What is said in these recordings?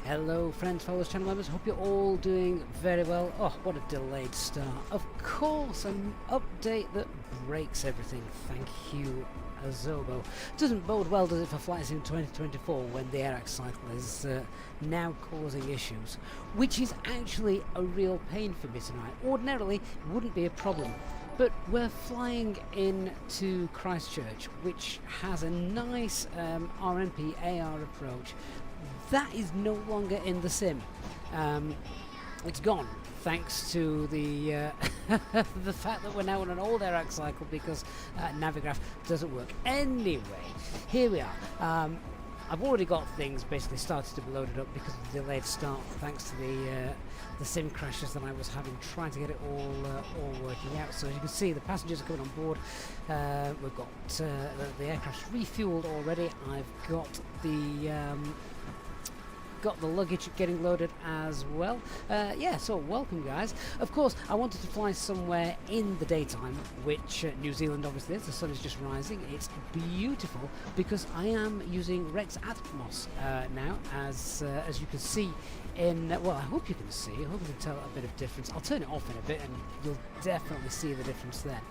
Hello friends, followers, channel members, hope you're all doing very well. Oh, what a delayed start. Of course, an update that breaks everything. Thank you, Azobo. Doesn't bode well, does it, for flights in 2024 when the AirX cycle is now causing issues, which is actually a real pain for me tonight. Ordinarily, wouldn't be a problem. But we're flying into Christchurch, which has a nice RNP AR approach. That is no longer in the sim. It's gone, thanks to the the fact that we're now on an old AirX cycle because Navigraph doesn't work. Anyway, here we are. I've already got things basically started to be loaded up because of the delayed start, thanks to the sim crashes that I was having, trying to get it all working out. So as you can see, the passengers are coming on board. We've got the aircraft's refueled already. I've got the luggage getting loaded as well. Yeah, so welcome guys. Of course, I wanted to fly somewhere in the daytime, which New Zealand obviously is. The sun is just rising. It's beautiful because I am using Rex Atmos now, as you can see in, well, I hope you can see, I hope you can tell a bit of difference. I'll turn it off in a bit and you'll definitely see the difference there.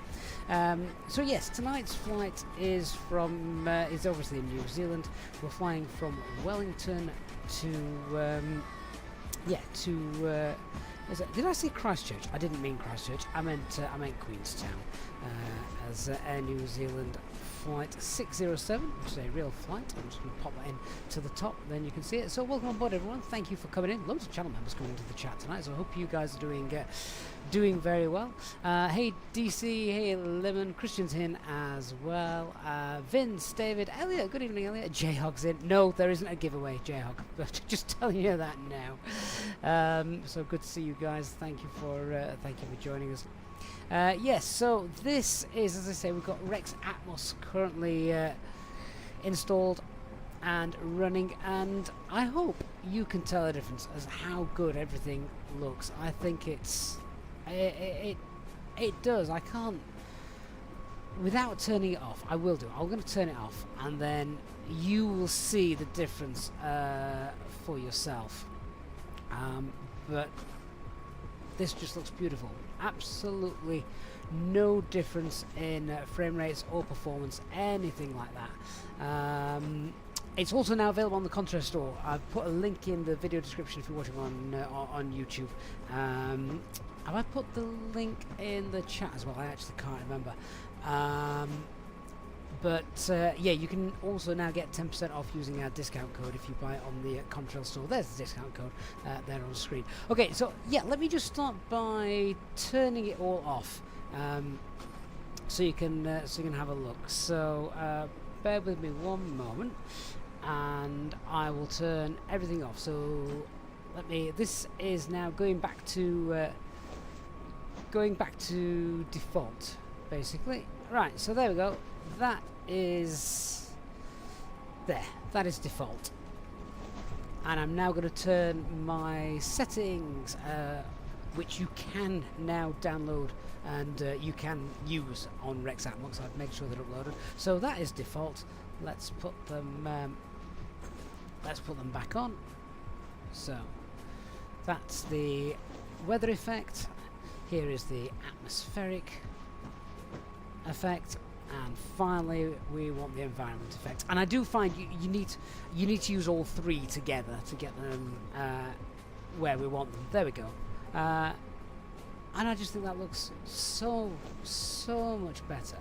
So yes, tonight's flight is from, is obviously in New Zealand. We're flying from Wellington to did I say Christchurch? I didn't mean Christchurch. I meant Queenstown. As Air New Zealand flight 607, which is a real flight. I'm just going to pop that in to the top, then you can see it. So welcome on board, everyone. Thank you for coming in. Loads of channel members coming into the chat tonight, so I hope you guys are doing very well. Hey DC, hey Lemon, Christian's in as well. Vince, David, Elliot, good evening Elliot. J-Hog's in. No, there isn't a giveaway, J-Hog. Just telling you that now. So good to see you guys. Thank you for joining us. Yes, so this is, as I say, we've got Rex Atmos currently installed and running, and I hope you can tell the difference as how good everything looks. I think it does. I can't, without turning it off. I will do. I'm going to turn it off, and then you will see the difference for yourself. But this just looks beautiful. Absolutely no difference in frame rates or performance, anything like that. It's also now available on the Contra store. I've put a link in the video description if you're watching on YouTube. Have I put the link in the chat as well? I actually can't remember. Yeah, you can also now get 10% off using our discount code if you buy it on the Contrail store. There's the discount code there on the screen. Okay, so yeah, let me just start by turning it all off, so you can have a look. So bear with me one moment, and I will turn everything off. So this is now going back to default, basically. Right, so there we go. That is there. That is default. And I'm now going to turn my settings, which you can now download and you can use on Rex Atmos. I've made sure they're uploaded. So that is default. Let's put them back on. So that's the weather effect. Here is the atmospheric effect, and finally we want the environment effect. And I do find you need to use all three together to get them where we want them. There we go. And I just think that looks so much better.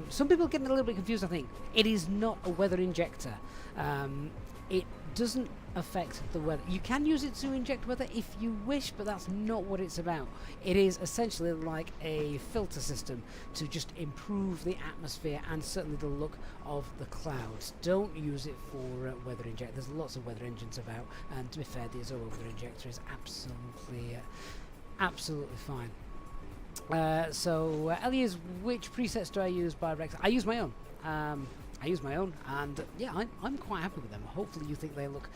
Some people are getting a little bit confused. I think it is not a weather injector. It doesn't affect the weather. You can use it to inject weather if you wish, but that's not what it's about. It is essentially like a filter system to just improve the atmosphere and certainly the look of the clouds. Don't use it for weather injector. There's lots of weather engines about, and to be fair, the Azobo weather injector is absolutely fine. So Elias, which presets do I use by Rex? I use my own. And yeah, I'm quite happy with them. Hopefully you think they look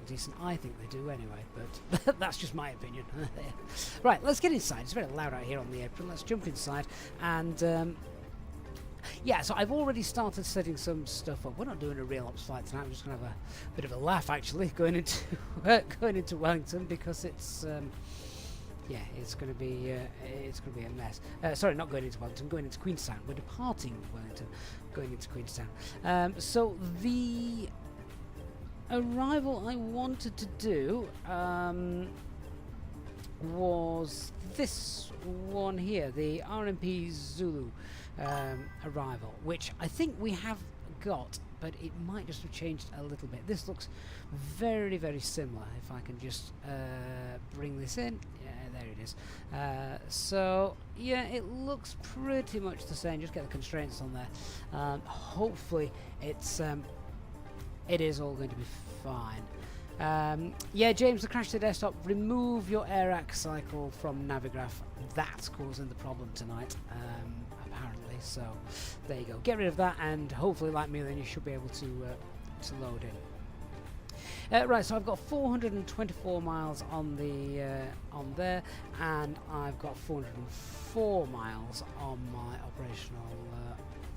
decent. I think they do anyway, but that's just my opinion. Right, let's get inside. It's very loud out here on the apron. Let's jump inside and Yeah, so I've already started setting some stuff up. We're not doing a real ops flight tonight. I'm just going to have a bit of a laugh, actually, going into Wellington, because it's yeah, it's going to be a mess. Sorry, not going into Wellington, going into Queenstown. We're departing Wellington, going into Queenstown. So the arrival I wanted to do was this one here, the RMP Zulu arrival, which I think we have got, but it might just have changed a little bit. This looks very, very similar. If I can just bring this in, yeah, there it is. So yeah, it looks pretty much the same. Just get the constraints on there. Hopefully, it is all going to be fine. Yeah, James, the crash to desktop. Remove your AirAC cycle from Navigraph. That's causing the problem tonight, apparently. So there you go. Get rid of that, and hopefully, like me, then you should be able to load in. Right, so I've got 424 miles on the on there, and I've got 404 miles on my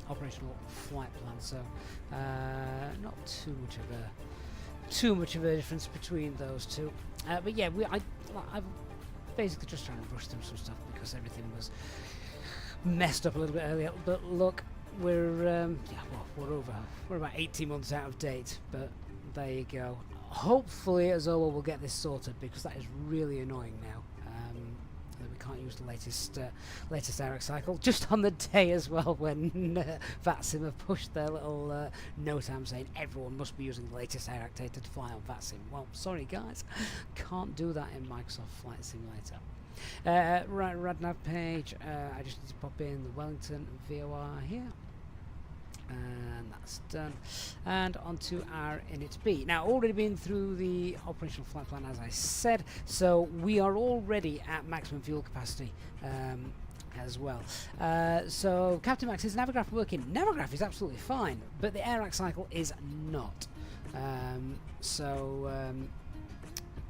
operational flight plan. So not too much of a difference between those two. But yeah, I'm basically just trying to rush through some stuff because everything was messed up a little bit earlier. But look, we're we're about 18 months out of date. But there you go. Hopefully, Azoa will get this sorted, because that is really annoying now. That we can't use the latest AirAC cycle just on the day as well when VATSIM have pushed their little note saying everyone must be using the latest AirAC data to fly on VATSIM. Well, sorry guys, can't do that in Microsoft Flight Simulator. Right, RadNav page. I just need to pop in the Wellington VOR here. And that's done, and onto our init B. Now, already been through the operational flight plan, as I said, so we are already at maximum fuel capacity as well. So Captain Max, is Navigraph working? Navigraph is absolutely fine, but the AirAC cycle is not.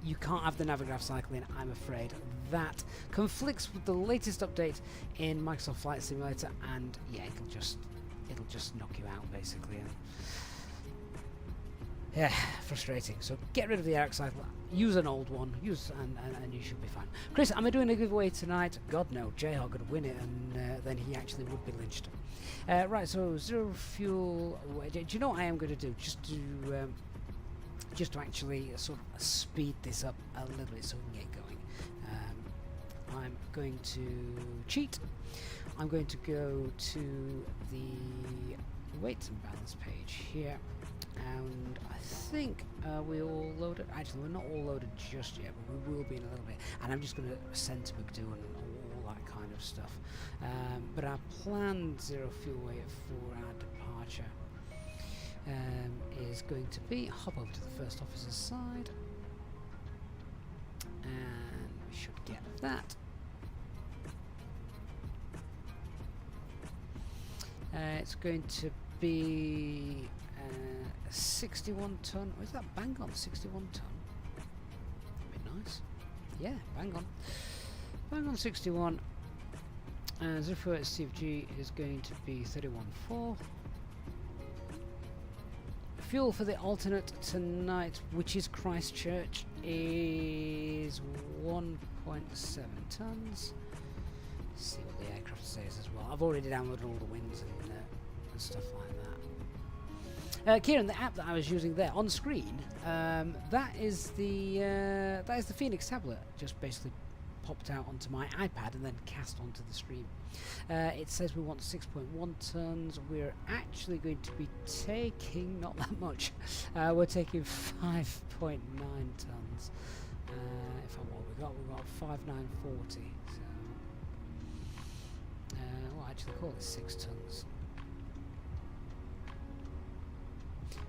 You can't have the Navigraph cycle in, I'm afraid. That conflicts with the latest update in Microsoft Flight Simulator, and yeah, it'll just knock you out, basically. Yeah, frustrating. So get rid of the AirAC cycle, use an old one, and you should be fine. Chris, am I doing a giveaway tonight? God no, Jayhawk could win it, and then he actually would be lynched. Right, so zero fuel. Do you know what I am going to do? Just to actually sort of speed this up a little bit so we can get going. I'm going to cheat. I'm going to go to the weights and balance page here, and I think we all loaded. Actually, we're not all loaded just yet, but we will be in a little bit. And I'm just going to send to McDo and all that kind of stuff. But our planned zero fuel weight for our departure is going to be hop over to the first officer's side, and we should get that. It's going to be 61 ton. Or is that bang on 61 ton? That'd be nice. Yeah, bang on. Bang on 61. Zero fuel at CFG is going to be 31.4. Fuel for the alternate tonight, which is Christchurch, is 1.7 tons. Let's see what the aircraft says as well. I've already downloaded all the winds and stuff like that. Kieran, the app that I was using there on screen, that is the Fenix tablet. Just basically popped out onto my iPad and then cast onto the stream. It says we want 6.1 tons. We're actually going to be taking not that much. We're taking 5.9 tons. If I what we got 5,940. So well, actually call it 6 tons.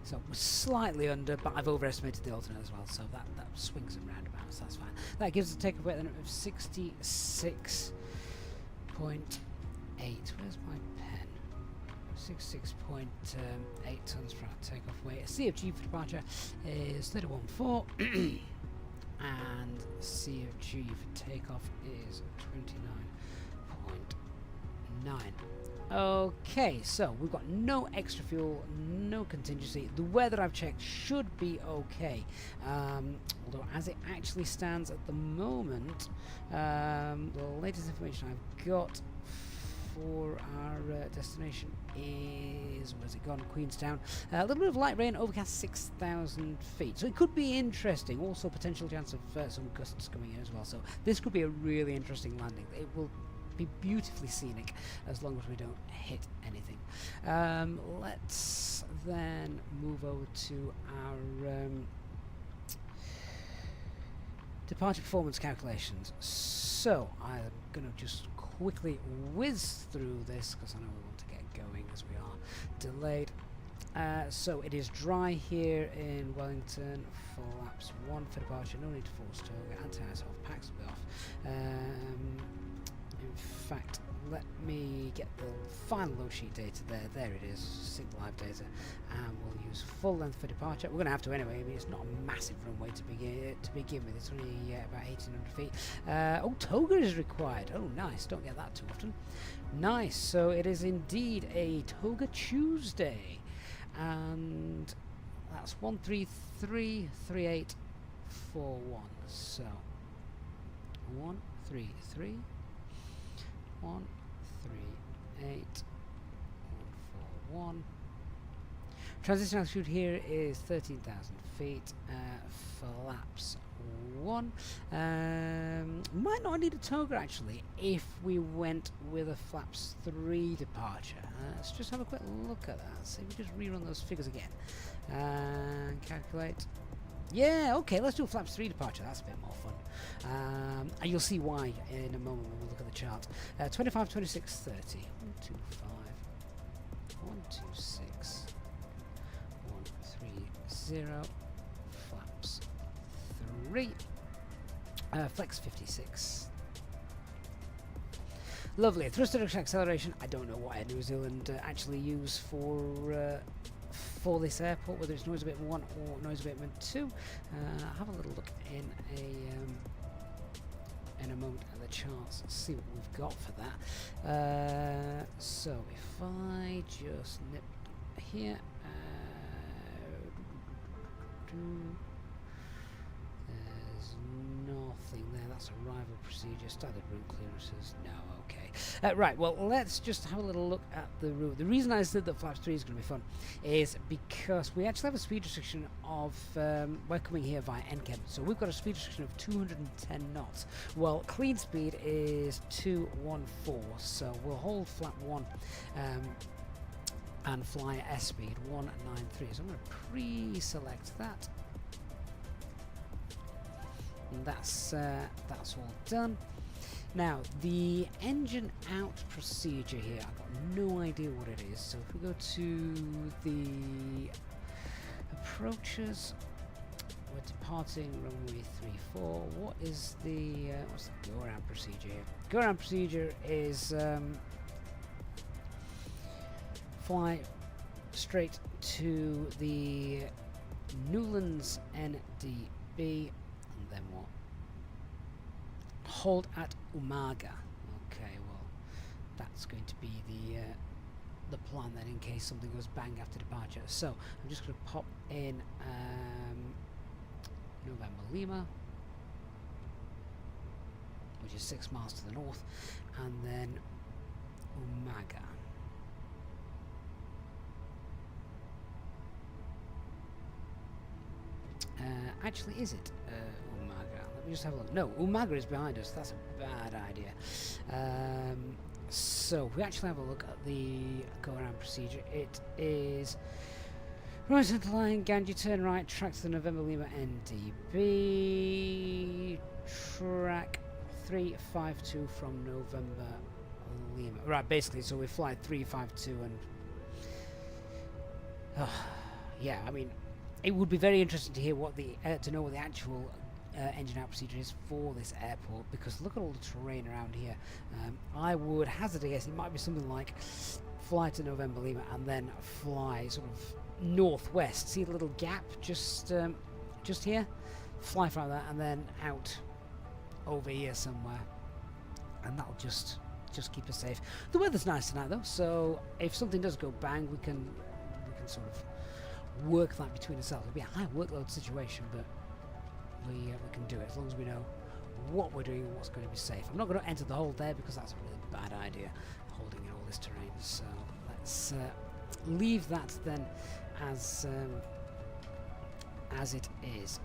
So we're slightly under, but I've overestimated the alternate as well, so that swings and roundabouts, that's fine. That gives us a takeoff weight then of 66.8. Where's my pen? 66.8 tons for our takeoff weight. CFG for departure is 31.4 and CFG for takeoff is 29.9. 9. Okay, so we've got no extra fuel, no contingency. The weather I've checked should be okay. Although as it actually stands at the moment, the latest information I've got for our destination is, where's it gone? Queenstown. A little bit of light rain, overcast 6,000 feet. So it could be interesting. Also potential chance of some gusts coming in as well. So this could be a really interesting landing. It will be beautifully scenic as long as we don't hit anything. Let's then move over to our departure performance calculations. So I'm going to just quickly whiz through this because I know we want to get going as we are delayed. So it is dry here in Wellington, flaps 1 for departure, no need to force toga, anti-ice off, packs will be off. In fact, let me get the final load sheet data there. There it is, sync live data, and we'll use full length for departure. We're going to have to anyway. I mean, it's not a massive runway to begin with. It's only about 1,800 feet. Oh, toga is required. Oh, nice. Don't get that too often. Nice. So it is indeed a Toga Tuesday, and that's 1333841. So 133. 138,141. Transition altitude here is 13,000 feet. Flaps 1. Might not need a toga actually if we went with a flaps 3 departure. Let's just have a quick look at that. See if we just rerun those figures again. Calculate. Yeah, okay, let's do a flaps 3 departure. That's a bit more fun. And you'll see why in a moment when we look at the chart. 25, 26, 30. 125, 126, 130, flaps 3. Flex 56. Lovely. Thrust reduction acceleration. I don't know what Air New Zealand actually use for this airport, whether it's noise abatement 1 or noise abatement 2. Have a little look in a moment at the charts, see what we've got for that. So if I just nip here, there's nothing there. That's arrival procedure, standard route clearances. No, okay. Right, well, let's just have a little look at the route. The reason I said that flaps 3 is going to be fun is because we actually have a speed restriction of, we're coming here via NCAP, so we've got a speed restriction of 210 knots. Well, clean speed is 214, so we'll hold flap 1 and fly at S speed 193. So I'm going to pre-select that. And that's all done. Now, the engine out procedure here, I've got no idea what it is. So if we go to the approaches, we're departing runway 34. What is the what's the go around procedure here? Go around procedure is fly straight to the Newlands NDB, and then what? Hold at Umaga. Okay, well, that's going to be the plan then, in case something goes bang after departure. So I'm just going to pop in November Lima, which is 6 miles to the north, and then Umaga. Actually, is it Umaga? Let me just have a look. No, Umaga is behind us. That's a bad idea. So we actually have a look at the go-around procedure. It is right center line, Ganji, turn right, track to the November Lima NDB, track 352 from November Lima. Right, basically, so we fly 352 and... yeah, I mean... It would be very interesting to hear what the to know what the actual engine out procedure is for this airport, because look at all the terrain around here. I would hazard a guess it might be something like fly to November Lima and then fly sort of northwest. See the little gap just here? Fly from that and then out over here somewhere, and that'll just just keep us safe. The weather's nice tonight though, so if something does go bang, we can sort of work that between ourselves. It'll be a high workload situation, but we can do it as long as we know what we're doing and what's going to be safe. I'm not going to enter the hold there because that's a really bad idea, holding in all this terrain. So let's leave that then as it is.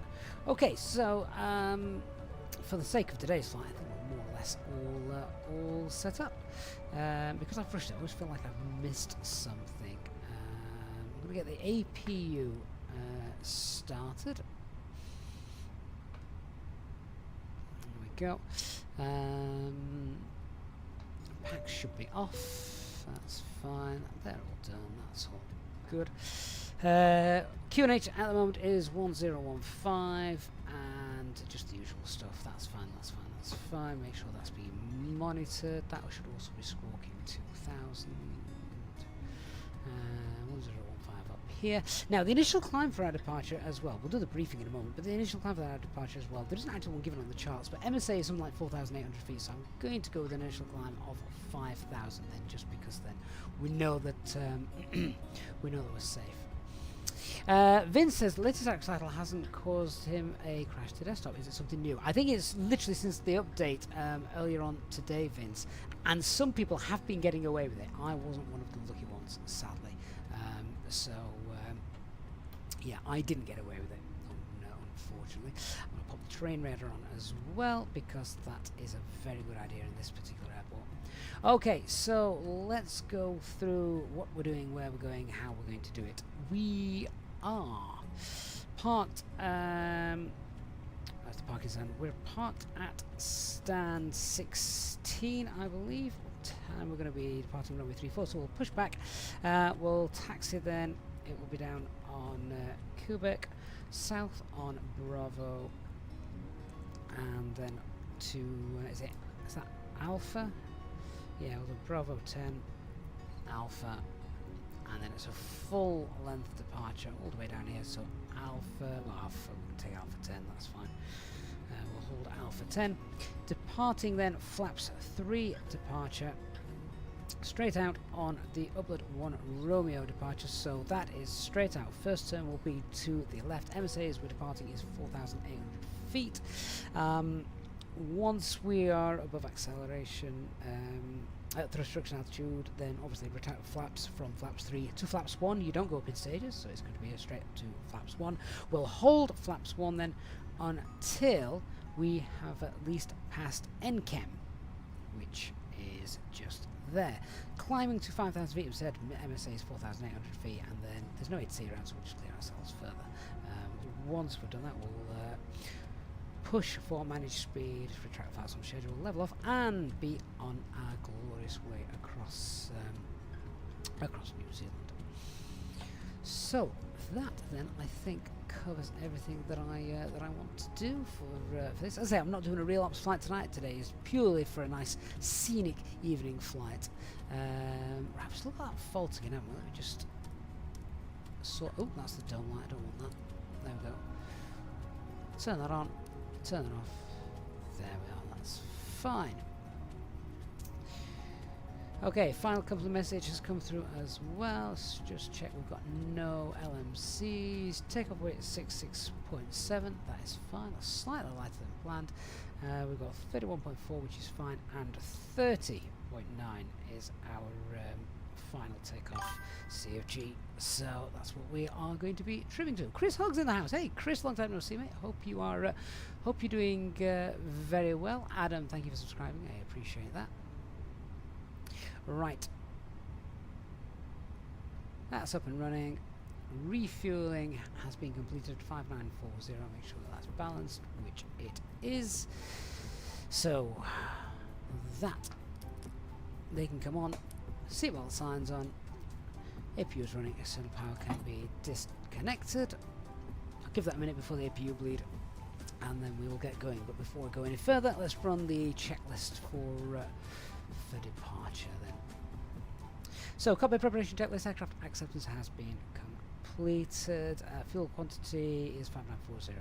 Okay, so for the sake of today's flight, I think we're more or less all set up. Because I've rushed it, I always feel like I've missed something. I'm going to get the APU started. There we go. Packs should be off. That's fine. They're all done. That's all good. QNH at the moment is 1015 and just the usual stuff. That's fine, that's fine, that's fine. Make sure that's being monitored. That should also be squawking 2000. 1015 up here. Now the initial climb for our departure as well. We'll do the briefing in a moment, but the initial climb for our departure as well. There isn't actually one given on the charts, but MSA is something like 4,800 feet, so I'm going to go with an initial climb of 5,000 then, just because then we know that we know that we're safe. Vince says the latest act title hasn't caused him a crash to desktop. Is it something new? I think it's literally since the update earlier on today, Vince. And some people have been getting away with it. I wasn't one of the lucky ones, sadly. Yeah, I didn't get away with it. Oh, no, unfortunately. I'm going to pop the terrain radar on as well because that is a very good idea in this particular airport. Okay, so let's go through what we're doing, where we're going, how we're going to do it. We are parked that's the parking stand. We're parked at stand 16, I believe. What time we're going to be departing runway 34, so we'll push back. We'll taxi then. It will be down on Quebec, south on Bravo, and then to is that Alpha? Yeah, we'll do Bravo 10, Alpha, and then it's a full length departure all the way down here. So Alpha, well, Alpha, we'll take Alpha 10, that's fine. We'll hold Alpha 10. Departing then, flaps 3 departure, straight out on the upward 1 Romeo departure. So that is straight out. First turn will be to the left. MSA as we're departing is 4,800 feet. Once we are above acceleration at thrust restriction altitude, then obviously return flaps from flaps 3 to flaps 1. You don't go up in stages, so it's going to be a straight up to flaps 1. We'll hold flaps 1 then until we have at least passed NChem, which is just there. Climbing to 5,000 feet, we said MSA is 4,800 feet, and then there's no ATC around, so we'll just clear ourselves further. Once we've done that, we'll push for managed speed, retract fast on schedule, level off, and be on our glorious way across New Zealand. So that then I think covers everything that I want to do for this. As I say, I'm not doing a real ops flight tonight. Today is purely for a nice scenic evening flight. I've still got that fault again, haven't we? Let me just sort. Oh, that's the dome light. I don't want that. There we go. Turn that on. Turn it off. There we are, that's fine. Okay, final couple of messages has come through as well. Let's just check we've got no LMCs. Takeoff weight is 66.7, that is fine. That's slightly lighter than planned. We've got 31.4, which is fine, and 30.9 is our final takeoff CFG. So that's what we are going to be trimming to. Chris Hogg's in the house. Hey Chris, long time no see, mate. Hope you are hope you're doing very well. Adam, thank you for subscribing, I appreciate that. Right, that's up and running. Refueling has been completed. 5940. Make sure that's balanced, which it is. So that they can come on. Seatbelt signs on. APU is running. External power can be disconnected. I'll give that a minute before the APU bleed, and then we will get going. But before we go any further, let's run the checklist for departure then. So, cockpit preparation checklist, aircraft acceptance has been completed. Fuel quantity is 5940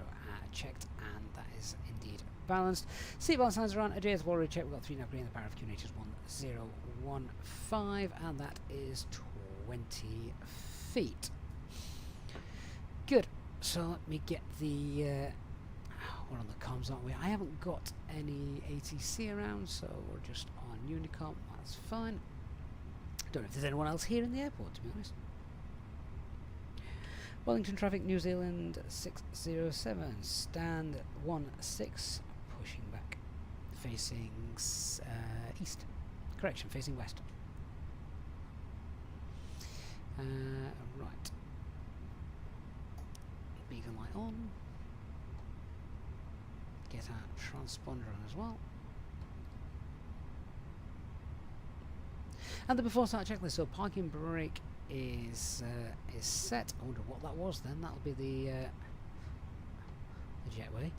checked, and that is indeed balanced. Seatbelt signs are on. AJ's already checked. We've got 3 now green. The power of QNH is 1015, and that is 20 feet. Good. So let me get the. We're on the comms, aren't we? I haven't got any ATC around, so we're just on Unicom. That's fine. Don't know if there's anyone else here in the airport, to be honest. Wellington traffic, New Zealand 607, stand 16, pushing back, facing east. Correction, facing west. Right. Beacon light on. Get our transponder on as well. And the before start checklist. So parking brake is set. I wonder what that was then. That'll be the jetway.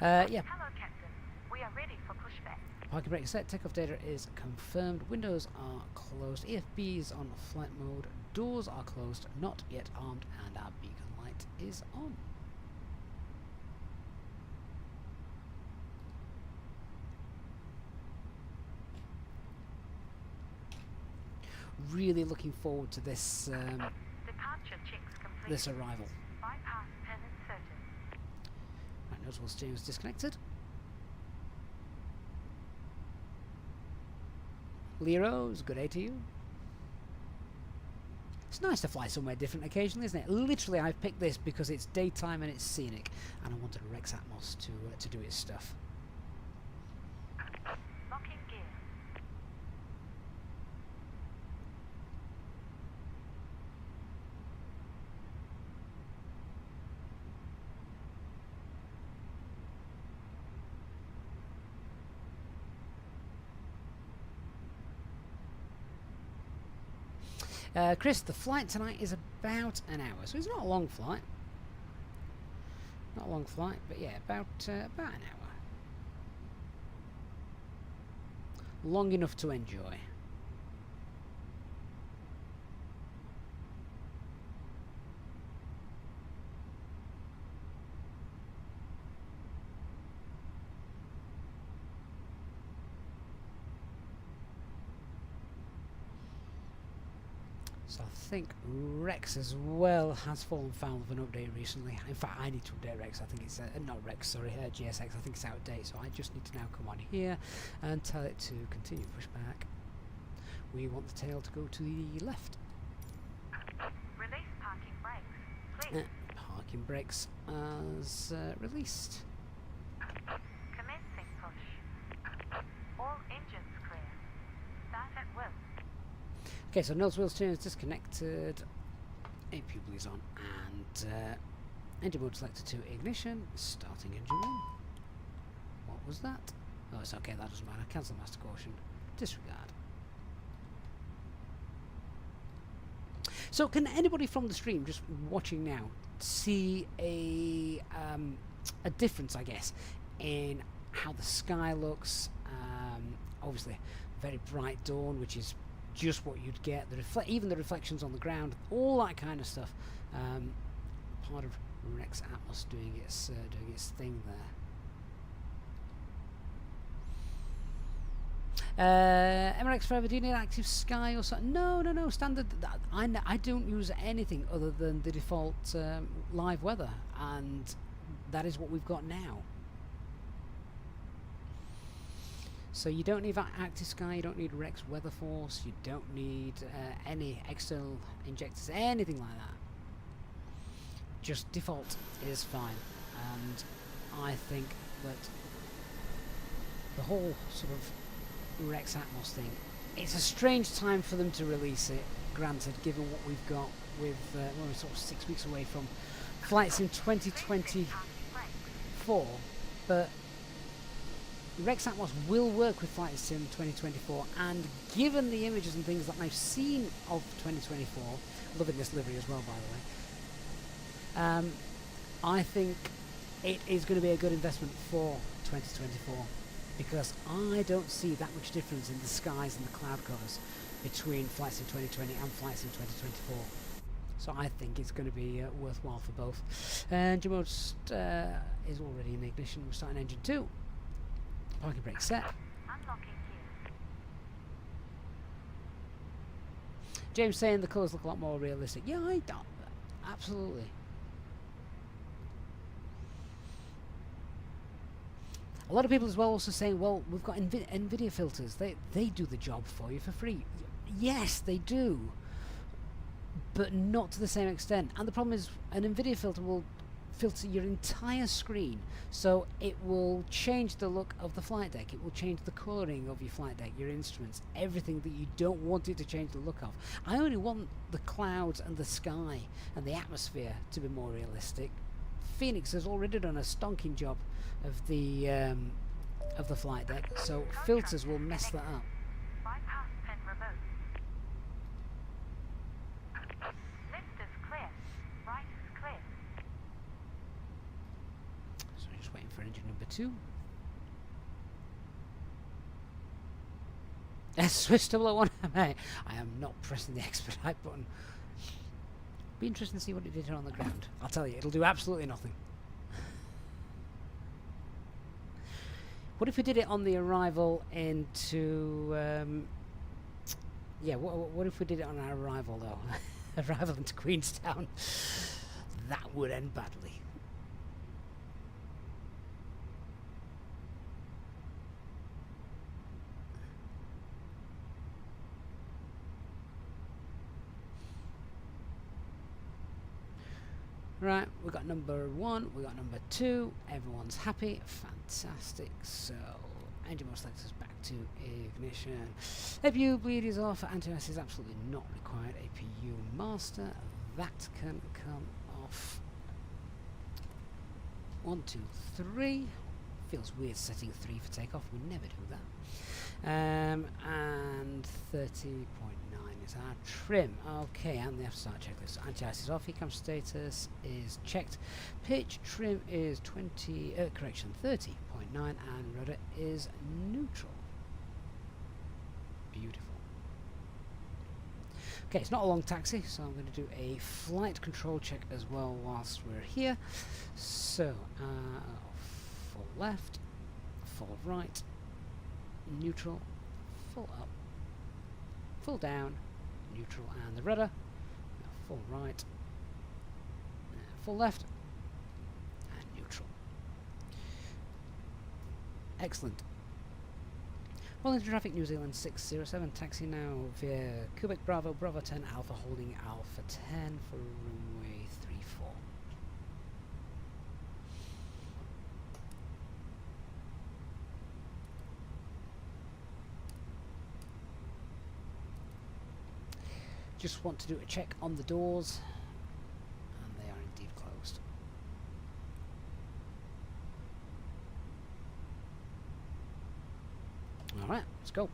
Yeah. Hello, Captain. We are ready for pushback. Parking brake is set. Takeoff data is confirmed. Windows are closed. EFB is on flight mode. Doors are closed, not yet armed, and our beacon light is on. Really looking forward to this Departure checks complete. this arrival. Bypass pin inserted. Right, notable steering is disconnected. Leros, good day to you. It's nice to fly somewhere different occasionally, isn't it? Literally, I've picked this because it's daytime and it's scenic, and I wanted a Rex Atmos to do its stuff. Locking gear. Chris, the flight tonight is about an hour, so it's not a long flight. Not a long flight, but yeah, about an hour. Long enough to enjoy. So I think Rex as well has fallen foul of an update recently. In fact, I need to update Rex. I think it's not Rex, sorry, GSX. I think it's out of date. So I just need to now come on here and tell it to continue pushback. We want the tail to go to the left. Release parking brakes. Please. Parking brakes as released. Commencing push. All engines clear. Start at will. Okay, so nose wheel steering is disconnected. APU is on, and engine mode selected to ignition. Starting engine 1. What was that? Oh, it's okay, that doesn't matter. Cancel master caution. Disregard. So, can anybody from the stream just watching now see a difference, I guess, in how the sky looks? Obviously, very bright dawn, which is just what you'd get. Even the reflections on the ground, all that kind of stuff. Part of Rex Atmos doing its thing there. MRX Forever, do you need active sky or something? No. Standard. I don't use anything other than the default live weather, and that is what we've got now. So you don't need active sky, you don't need Rex Weather Force, you don't need any external injectors, anything like that. Just default is fine, and I think that the whole sort of Rex Atmos thing, it's a strange time for them to release it, granted, given what we've got with, we're sort of 6 weeks away from flights in 2024, but Rex Atmos will work with Flight Sim 2024, and given the images and things that I've seen of 2024, loving this livery as well, by the way, I think it is going to be a good investment for 2024, because I don't see that much difference in the skies and the cloud covers between Flight Sim 2020 and Flight Sim 2024. So I think it's going to be worthwhile for both. Engine mode is already in ignition. We're starting engine 2. Parking brake set. Unlocking gears. James saying the colours look a lot more realistic. Yeah, I don't. Absolutely. A lot of people as well also saying, well, we've got NVIDIA filters. They do the job for you for free. Yes, they do. But not to the same extent. And the problem is an NVIDIA filter will filter your entire screen. So it will change the look of the flight deck. It will change the colouring of your flight deck, your instruments, everything that you don't want it to change the look of. I only want the clouds and the sky and the atmosphere to be more realistic. Phoenix has already done a stonking job of the flight deck, so filters will mess that up. Bypass pin removed. Left is clear. Right is clear. So we're just waiting for engine number 2. Swiss 001. I am not pressing the expedite button. Be interesting to see what it did on the ground. I'll tell you, it'll do absolutely nothing. What if we did it on the arrival into... yeah, what if we did it on our arrival, though? Arrival into Queenstown. That would end badly. Right, we got number 1, we got number 2, everyone's happy, fantastic. So, engine mode selectors back to ignition. APU bleed is off, anti-ice is absolutely not required. APU master, that can come off. 1, 2, 3. Feels weird setting 3 for takeoff, we never do that. And 30.9 is our trim. Okay, and the start checklist. Anti-ice is off, ecam status is checked. Pitch trim is 30.9 and rudder is neutral. Beautiful. Okay, it's not a long taxi, so I'm going to do a flight control check as well whilst we're here. So, full left, full right, neutral, full up, full down, neutral and the rudder, full right, full left and neutral. Excellent. Wellington traffic, New Zealand 607, taxi now via Quebec Bravo, Bravo 10, Alpha holding Alpha 10 for runway 34. Just want to do a check on the doors, and they are indeed closed. Alright, let's go.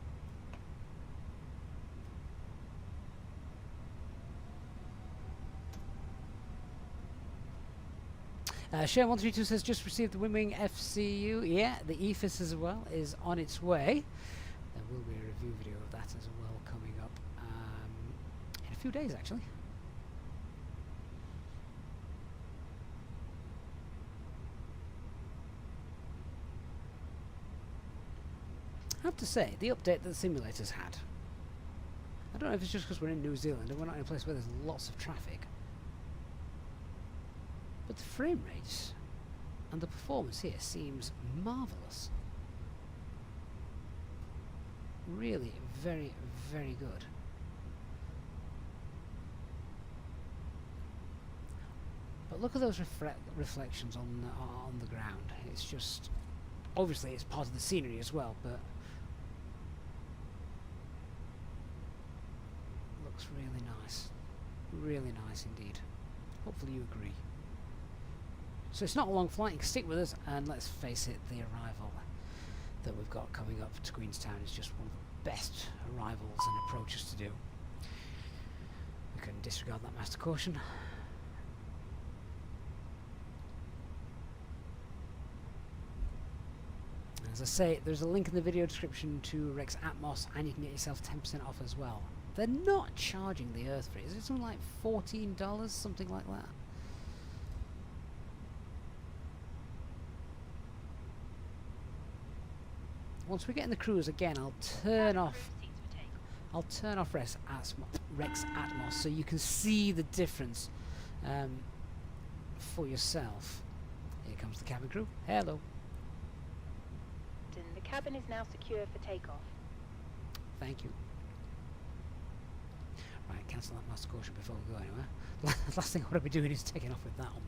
Share132 says just received the Wing FCU. Yeah, the EFIS as well is on its way. There will be a review video of that as well coming up in a few days actually. I have to say, the update that the simulators had, I don't know if it's just because we're in New Zealand and we're not in a place where there's lots of traffic, but the frame rates and the performance here seems marvellous. Really very, very good. But look at those reflections on the ground. It's just, obviously it's part of the scenery as well, but looks really nice. Really nice indeed. Hopefully you agree. So it's not a long flight, you can stick with us, and let's face it, the arrival that we've got coming up to Queenstown is just one of the best arrivals and approaches to do. We can disregard that master caution. As I say, there's a link in the video description to Rex Atmos, and you can get yourself 10% off as well. They're not charging the Earth for it. Is it something like $14, something like that? Once we get in the cruise again, I'll turn off Rex Atmos so you can see the difference for yourself. Here comes the cabin crew. Hello. The cabin is now secure for takeoff. Thank you. Right, cancel that master caution before we go anywhere. Last thing I want to be doing is taking off with that on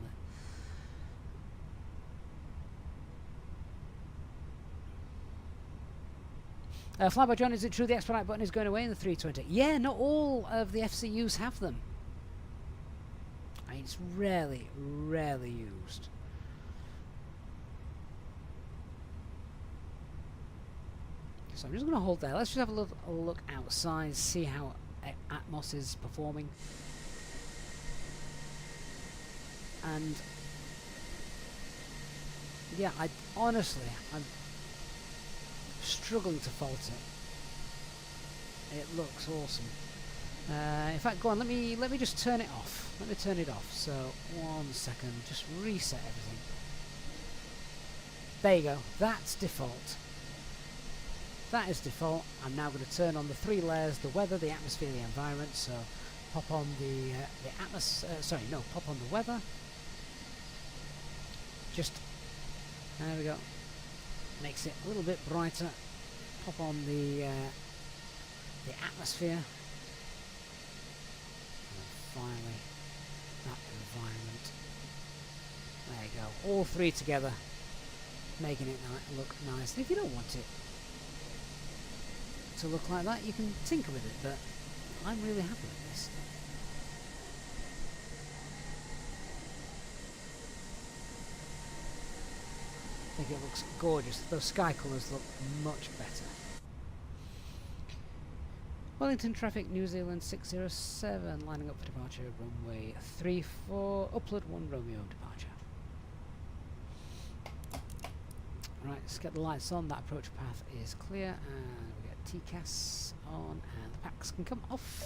there. Flyby John, is it true the expedite button is going away in the 320? Yeah, not all of the FCUs have them. I mean, it's rarely used. So I'm just going to hold there. Let's just have a look outside, see how Atmos is performing. And yeah, I'm struggling to fault it. It looks awesome. In fact, go on. Let me just turn it off. Let me turn it off. So 1 second. Just reset everything. There you go. That's default. That is default. I'm now going to turn on the 3 layers: the weather, the atmosphere, the environment. So pop on the pop on the weather. Just there we go. Makes it a little bit brighter. Pop on the atmosphere. And finally, that environment. There you go. All 3 together, making it look nice. And if you don't want it to look like that, you can tinker with it, but I'm really happy with this. I think it looks gorgeous. Those sky colours look much better. Wellington traffic, New Zealand 607, lining up for departure, runway 34, upload 1 Romeo departure. Right, let's get the lights on. That approach path is clear, and we get TCAS on, and the packs can come off.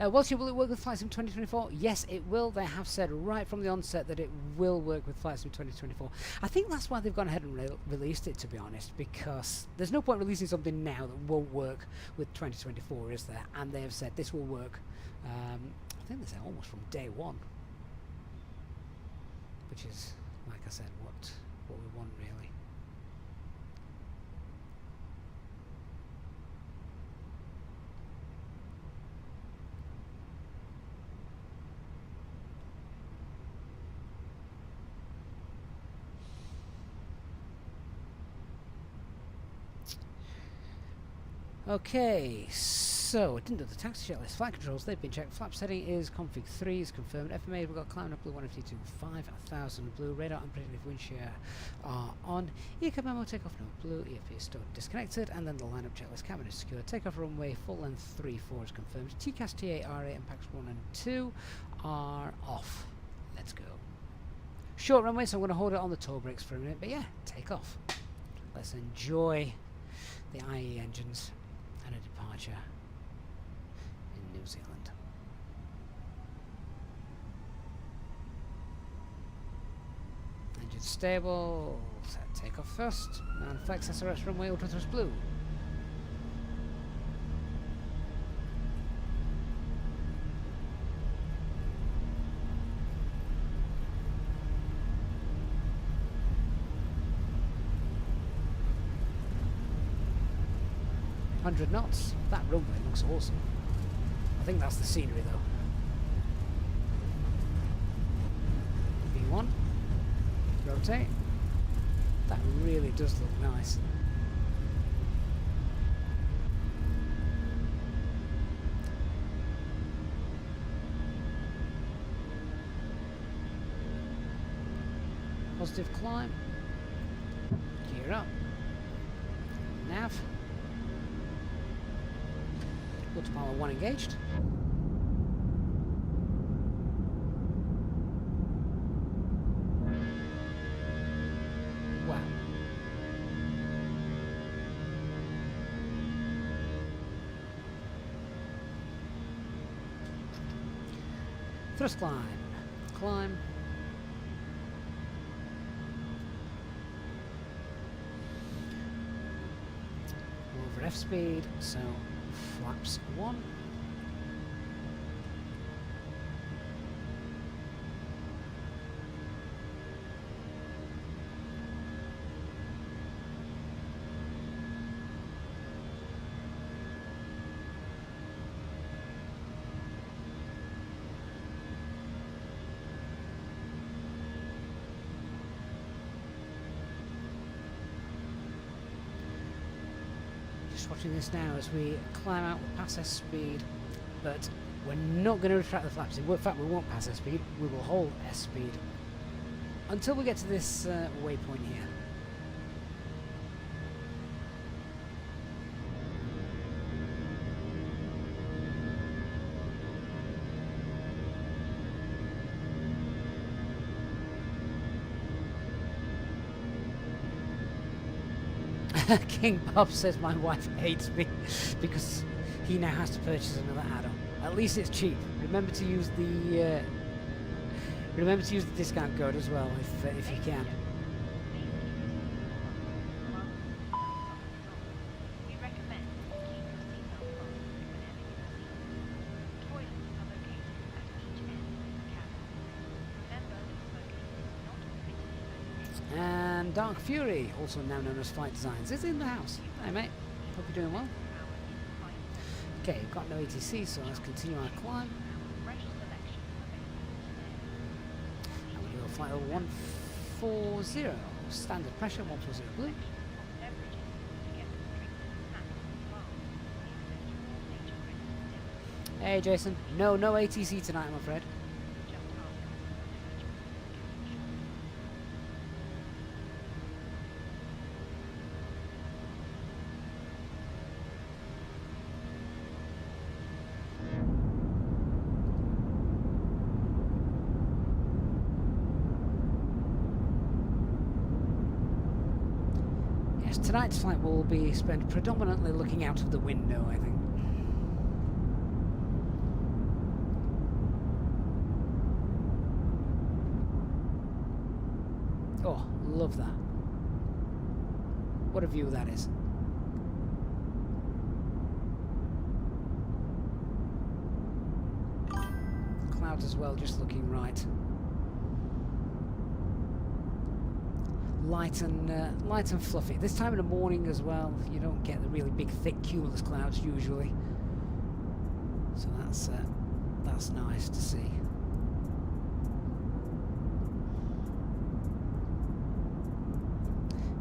Will it work with FlightSim 2024? Yes, it will. They have said right from the onset that it will work with FlightSim 2024. I think that's why they've gone ahead and released it, to be honest, because there's no point releasing something now that won't work with 2024, is there? And they have said this will work, I think they say almost from day one, which is, like I said, what we want, really. Okay, so I didn't do the taxi checklist. Flight controls, they've been checked. Flap setting is config 3 is confirmed. FMA, we've got climb up blue 152, 5000 blue. Radar and predictive wind shear are on. ECAB memo, takeoff no blue. EFP is stored disconnected. And then the lineup checklist, cabin is secure. Takeoff runway, full length 34 is confirmed. TCAS, TA, RA, impacts 1 and 2 are off. Let's go. Short runway, so I'm going to hold it on the toe brakes for a minute. But yeah, take off. Let's enjoy the IE engines and a departure in New Zealand. Engine stable, set takeoff first, and flex SRS runway ultra thrust blue. Knots. That runway looks awesome. I think that's the scenery though. V1. Rotate. That really does look nice. Positive climb. Gear up. Nav. Autopilot 1 engaged. Wow. Thrust climb. Climb. Over F speed, so flaps 1. Just watching this now as we climb out, we pass S speed, but we're not going to retract the flaps. In fact, we won't pass S speed, we will hold S speed until we get to this waypoint here. King Bob says my wife hates me because he now has to purchase another add-on. At least it's cheap. Remember to use the discount code as well if you can. We recommend you keep your seatbelt fastened whenever you are seated. Toilets are located at each end of the cabin. Remember, smoking is not permitted. And Dark Fury, also now known as Flight Designs, is in the house. Hey mate, hope you're doing well. Okay, we've got no ATC, so let's continue our climb. And we'll do a flight over 140, standard pressure, 140 blue. Hey Jason, no ATC tonight I'm afraid. Tonight's flight will be spent predominantly looking out of the window, I think. Oh, love that. What a view that is. Clouds as well, just looking right. Light and fluffy. This time in the morning as well, you don't get the really big, thick cumulus clouds usually. So that's nice to see.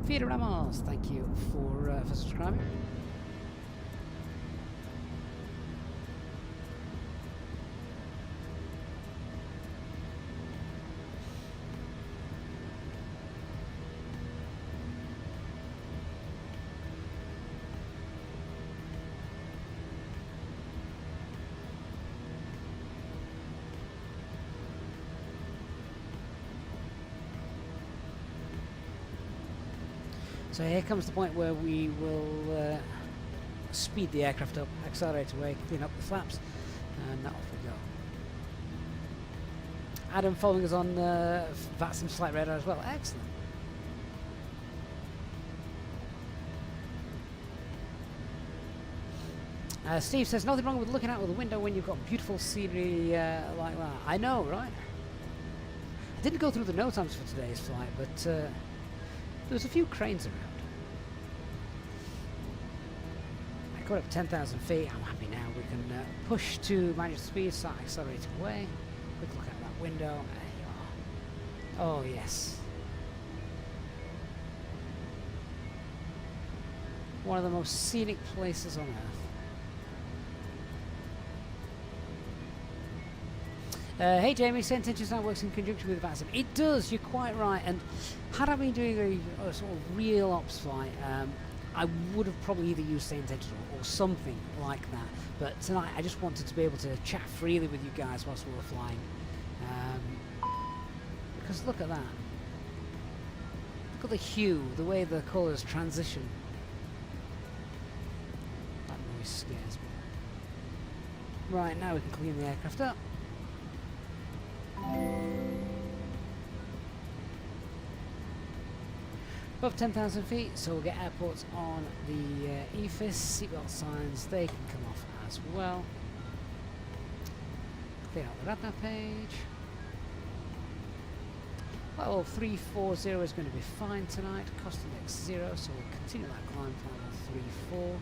Vita Ramos, thank you for subscribing. So here comes the point where we will speed the aircraft up, accelerate away, clean up the flaps, and off we go. Adam following us on VATSIM flight radar as well. Excellent. Steve says nothing wrong with looking out of the window when you've got beautiful scenery like that. I know, right? I didn't go through the no times for today's flight, but there was a few cranes around. I got up 10,000 feet. I'm happy now. We can push to manage the speed, start accelerating away. Quick look out that window. There you are. Oh yes. One of the most scenic places on earth. Hey Jamie, Sent Engines now works in conjunction with VATSIM. It does, you're quite right. And had I been doing a sort of real ops flight, I would have probably either used Saint Edge or something like that. But tonight I just wanted to be able to chat freely with you guys whilst we were flying. Because look at that. Look at the hue, the way the colours transition. That noise scares me. Right, now we can clean the aircraft up. Above 10,000 feet, so we'll get airports on the EFIS. Seatbelt signs, they can come off as well. Clear out the radar page. Level 340 is going to be fine tonight. Cost index 0, so we'll continue that climb for level 34.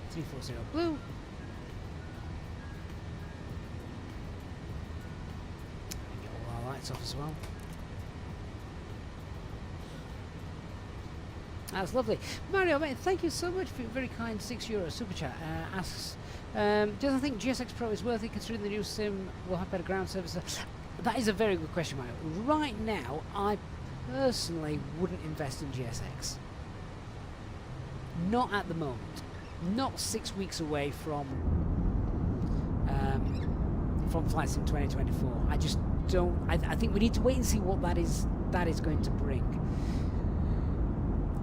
340 blue. Get all our lights off as well. That's lovely. Mario, mate, thank you so much for your very kind €6 super chat. Asks, do you think GSX Pro is worth it considering the new sim will have better ground service? That is a very good question, Mario. Right now, I personally wouldn't invest in GSX. Not at the moment. Not 6 weeks away from Flight Sim 2024. I just don't. I think we need to wait and see what that is going to bring.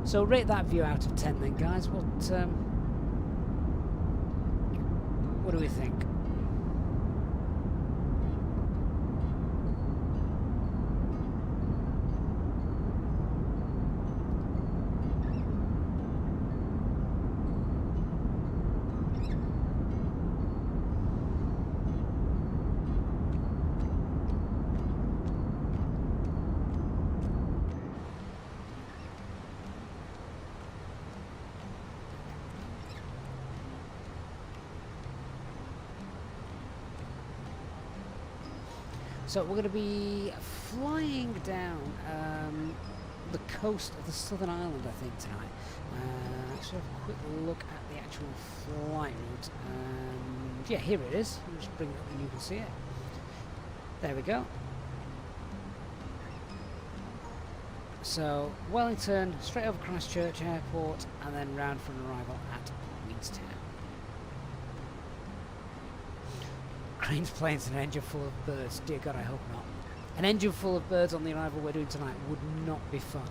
So rate that view out of 10 then, guys. What do we think? So we're going to be flying down the coast of the Southern Island, I think, tonight. Let's have a quick look at the actual flight route. Yeah, here it is. I'll just bring it up and you can see it. There we go. So Wellington, straight over Christchurch Airport, and then round for an arrival at Queenstown. Cranes, planes, and an engine full of birds. Dear God, I hope not. An engine full of birds on the arrival we're doing tonight would not be fun.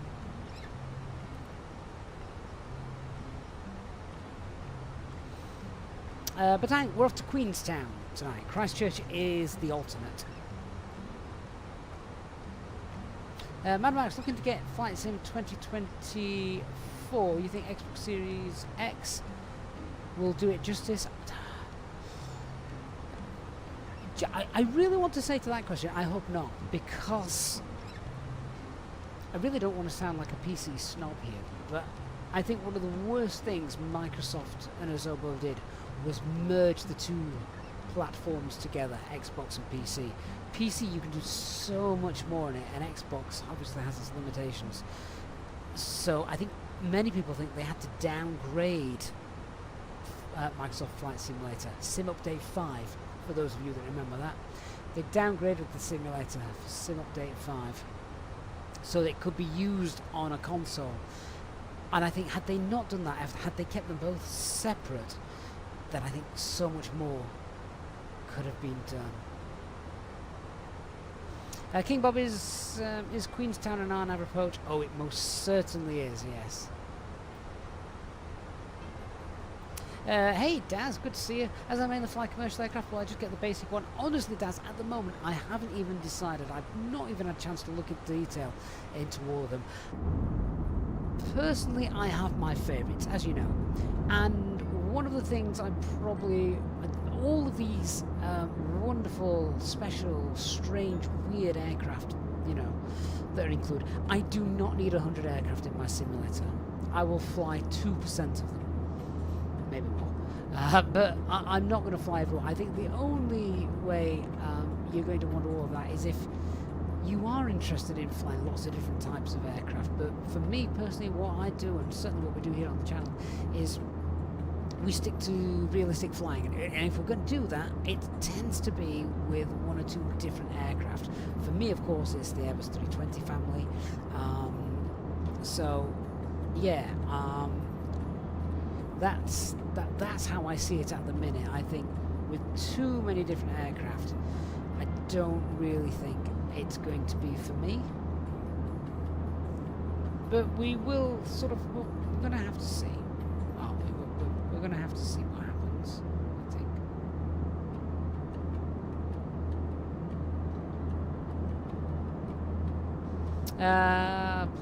But we're off to Queenstown tonight. Christchurch is the alternate. Mad Max looking to get Flight Sim 2024. You think Xbox Series X will do it justice? I really want to say to that question, I hope not, because I really don't want to sound like a PC snob here, but I think one of the worst things Microsoft and Azobo did was merge the two platforms together, Xbox and PC. PC, you can do so much more in it, and Xbox obviously has its limitations. So I think many people think they had to downgrade Microsoft Flight Simulator, Sim Update 5. For those of you that remember that, they downgraded the simulator for Sim Update 5 so that it could be used on a console. And I think had they not done that, had they kept them both separate, then I think so much more could have been done. King Bob, is Queenstown an RNAV approach? Oh, it most certainly is, yes. Hey Daz, good to see you. As I mainly fly commercial aircraft, will I just get the basic one? Honestly, Daz, at the moment I haven't even decided. I've not even had a chance to look in detail into all of them. Personally, I have my favourites, as you know. And one of the things I'm probably... all of these wonderful, special, strange, weird aircraft, you know, that are included. I do not need 100 aircraft in my simulator. I will fly 2% of them. Maybe more. But I'm not going to fly everyone. I think the only way you're going to want all of that is if you are interested in flying lots of different types of aircraft. But for me personally, what I do, and certainly what we do here on the channel, is we stick to realistic flying. And if we're going to do that, it tends to be with one or two different aircraft. For me, of course, it's the Airbus 320 family. So yeah, that's how I see it at the minute. I think with too many different aircraft, I don't really think it's going to be for me. But we will sort of, we're going to have to see, aren't we? We're going to have to see what happens, I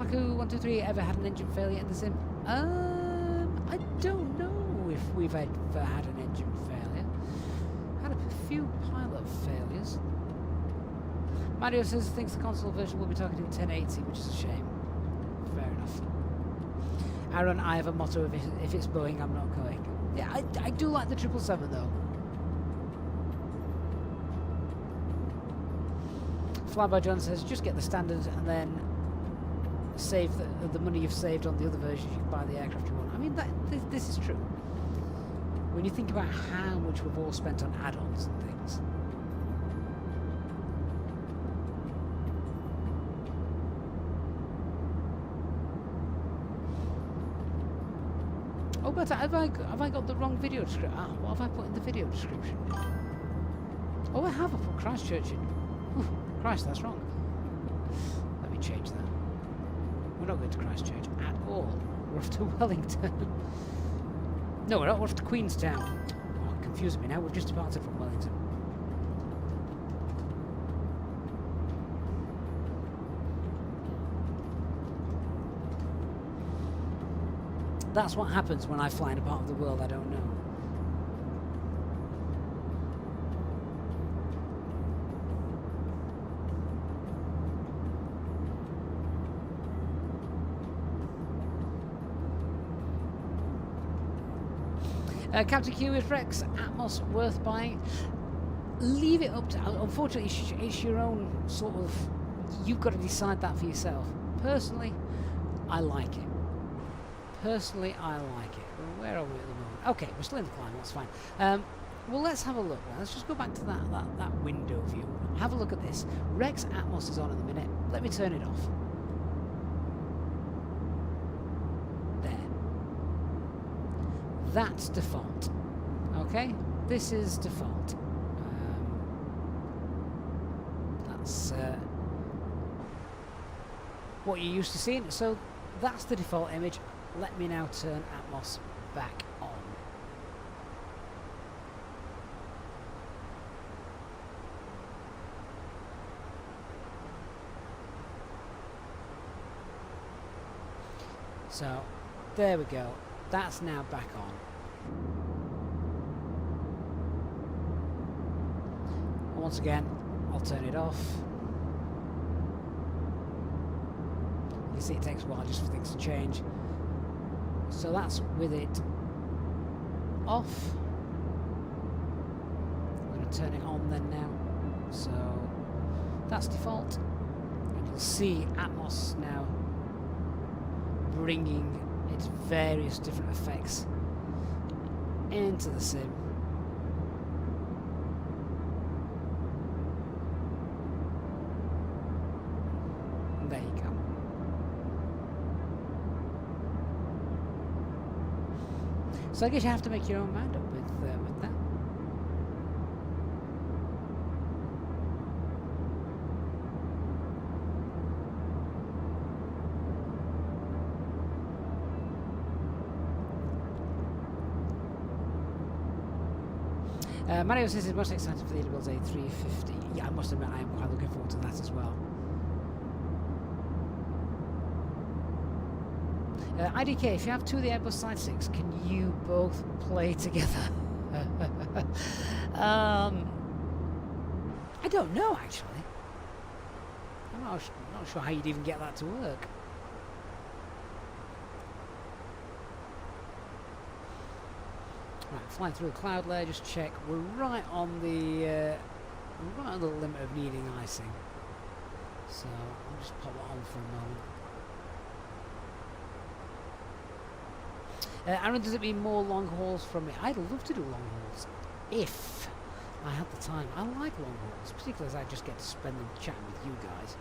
think. Plaku123 ever had an engine failure in the sim? I don't know if we've ever had an engine failure. Had a few pilot failures. Mario says thinks the console version will be targeting 1080, which is a shame. Fair enough. Aaron, I have a motto: if it's Boeing, I'm not going. Yeah, I do like the 777 though. Flyby John says just get the standard and then save the money you've saved on the other versions. You can buy the aircraft you want. I mean, this is true. When you think about how much we've all spent on add-ons and things. Oh, but have I got the wrong video description? What have I put in the video description? Oh, I have. I put Christchurch in. Ooh, Christ, that's wrong. Let me change that. We're not going to Christchurch at all. We're off to Wellington. No, we're not. We're off to Queenstown. Oh, confusing me now. We've just departed from Wellington. That's what happens when I fly in a part of the world I don't know. Captain Q is Rex Atmos worth buying? Leave it up to. Unfortunately, it's your own sort of. You've got to decide that for yourself. Personally, I like it. Personally, I like it. Where are we at the moment? Okay, we're still in the climb. That's fine. Well, let's have a look. Let's just go back to that window view. Have a look at this. Rex Atmos is on at the minute. Let me turn it off. That's default. Okay, this is default. That's what you're used to seeing. So that's the default image. Let me now turn Atmos back on. So there we go. That's now back on. And once again, I'll turn it off. You see it takes a while just for things to change. So that's with it off. I'm going to turn it on then now. So that's default. And you'll see Atmos now bringing its various different effects into the sim. And there you go. So I guess you have to make your own mind up with that. Mario says he's most excited for the Air New Zealand A320. Yeah, I must admit I am quite looking forward to that as well. IDK, if you have two of the Airbus Side 6, can you both play together? I don't know, actually. I'm not sure how you'd even get that to work. Right, flying through the cloud layer, just check. We're right on the limit of needing icing. So I'll just pop it on for a moment. Aaron, does it mean more long hauls from me? I'd love to do long hauls if I had the time. I like long hauls, particularly as I just get to spend them chatting with you guys.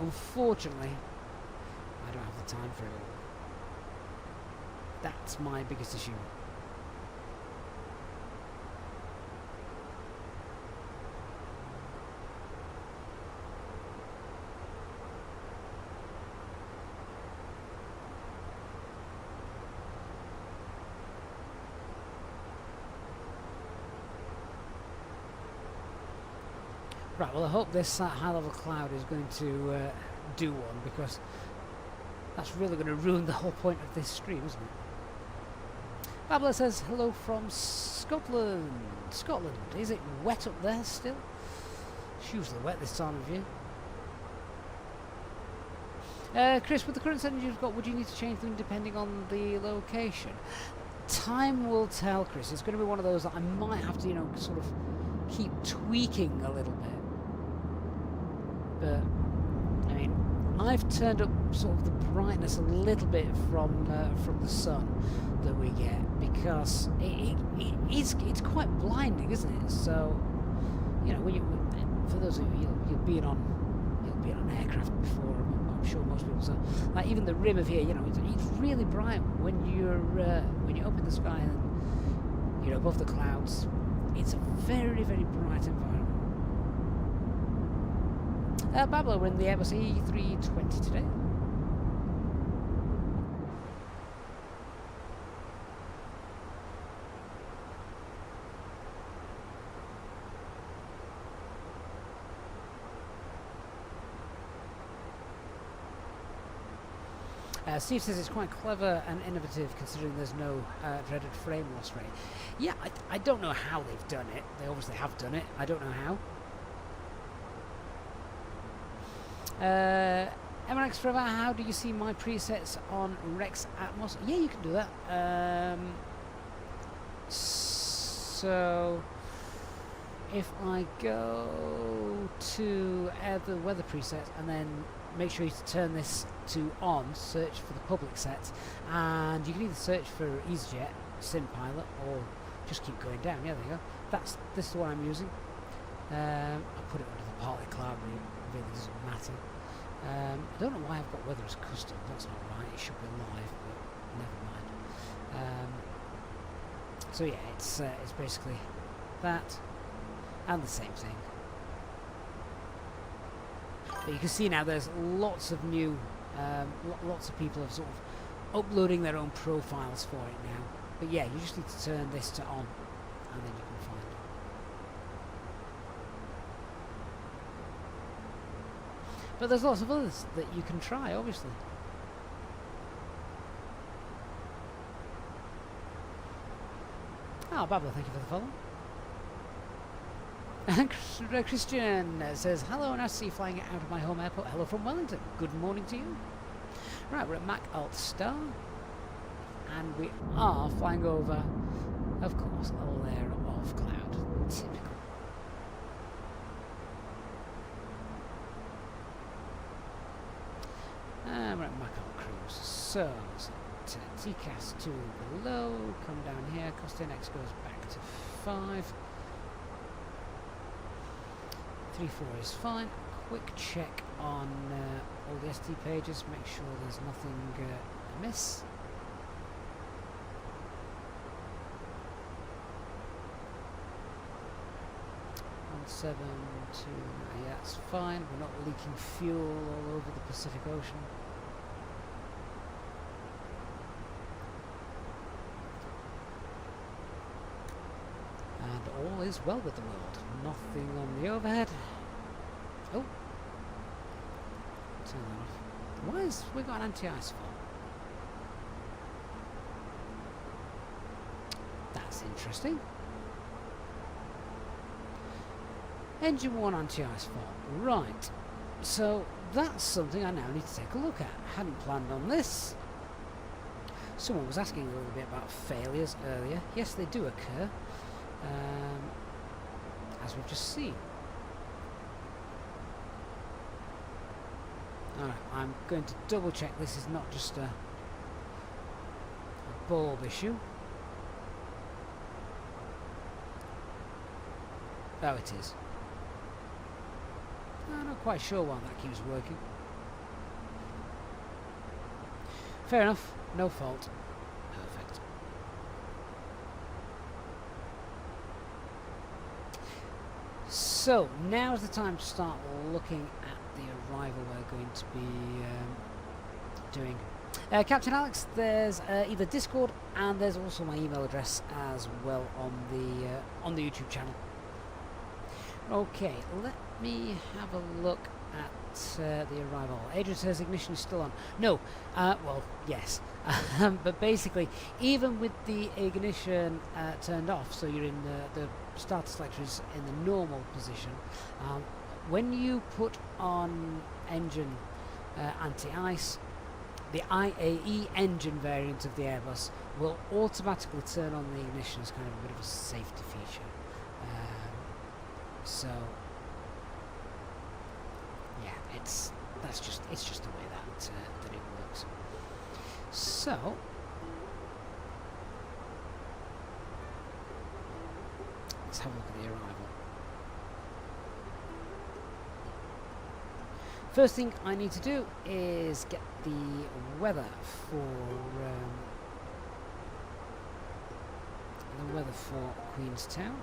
Unfortunately, I don't have the time for it all. That's my biggest issue. Right, well I hope this high level cloud is going to do one, because that's really going to ruin the whole point of this stream, isn't it? Babler says hello from Scotland. Scotland, is it wet up there still? It's usually wet this time of year. Chris, with the current settings you've got, would you need to change them depending on the location? Time will tell, Chris. It's going to be one of those that I might have to, you know, sort of keep tweaking a little bit. But I mean, I've turned up sort of the brightness a little bit from the sun that we get, because it's quite blinding, isn't it? So you know, when you, for those of you, you'll be on aircraft before. I'm sure most people saw. Like even the rim of here, you know, it's really bright when you're up in the sky and you're above the clouds. It's a very, very bright environment. Bablo, we're in the Airbus A320 today. Steve says it's quite clever and innovative considering there's no dreaded frame loss rate. Yeah, I don't know how they've done it. They obviously have done it. I don't know how. MNX Forever, how do you see my presets on Rex Atmos? Yeah, you can do that. So if I go to the weather presets and then make sure you turn this to on, search for the public sets, and you can either search for EasyJet, SimPilot, or just keep going down. Yeah, there you go. This is the one I'm using. I put it under the partly cloud, it really doesn't matter. I don't know why I've got weather as custom. That's not right. It should be live, but never mind. So yeah, it's basically that and the same thing. But you can see now there's lots of new, lots of people have sort of uploading their own profiles for it now. But yeah, you just need to turn this to on, and then you can find it. But there's lots of others that you can try, obviously. Oh, Babla, thank you for the follow. Christian says, hello, nice to see you flying out of my home airport. Hello from Wellington. Good morning to you. Right, we're at Mac Alt Star, and we are flying over, of course, a layer of cloud. Typical. And we're at Mac Alt Cruise. So, TCAS 2 below, come down here, cost index goes back to 5. 3.4 is fine. Quick check on all the ST pages, make sure there's nothing amiss. .72, yeah, that's fine. We're not leaking fuel all over the Pacific Ocean. And all is well with the world. Nothing on the overhead. Oh, turn that off. Why is we got an anti-ice fall? That's interesting. Engine 1 anti-ice fall. Right. So that's something I now need to take a look at. Hadn't planned on this. Someone was asking a little bit about failures earlier. Yes, they do occur. As we've just seen. Alright, I'm going to double check this is not just a bulb issue. Oh, it is. I'm not quite sure why that keeps working. Fair enough, no fault. Perfect. So now's the time to start looking at the arrival we're going to be doing. Captain Alex, there's either Discord and there's also my email address as well on the YouTube channel. Okay, let me have a look at the arrival. Adrian says ignition is still on. No, well, yes, but basically, even with the ignition turned off, so you're in the starter selector is in the normal position. When you put on engine anti-ice, the IAE engine variant of the Airbus will automatically turn on the ignition as kind of a bit of a safety feature. So yeah, it's just the way that it works. So let's have a look at the arrival. First thing I need to do is get the weather for Queenstown.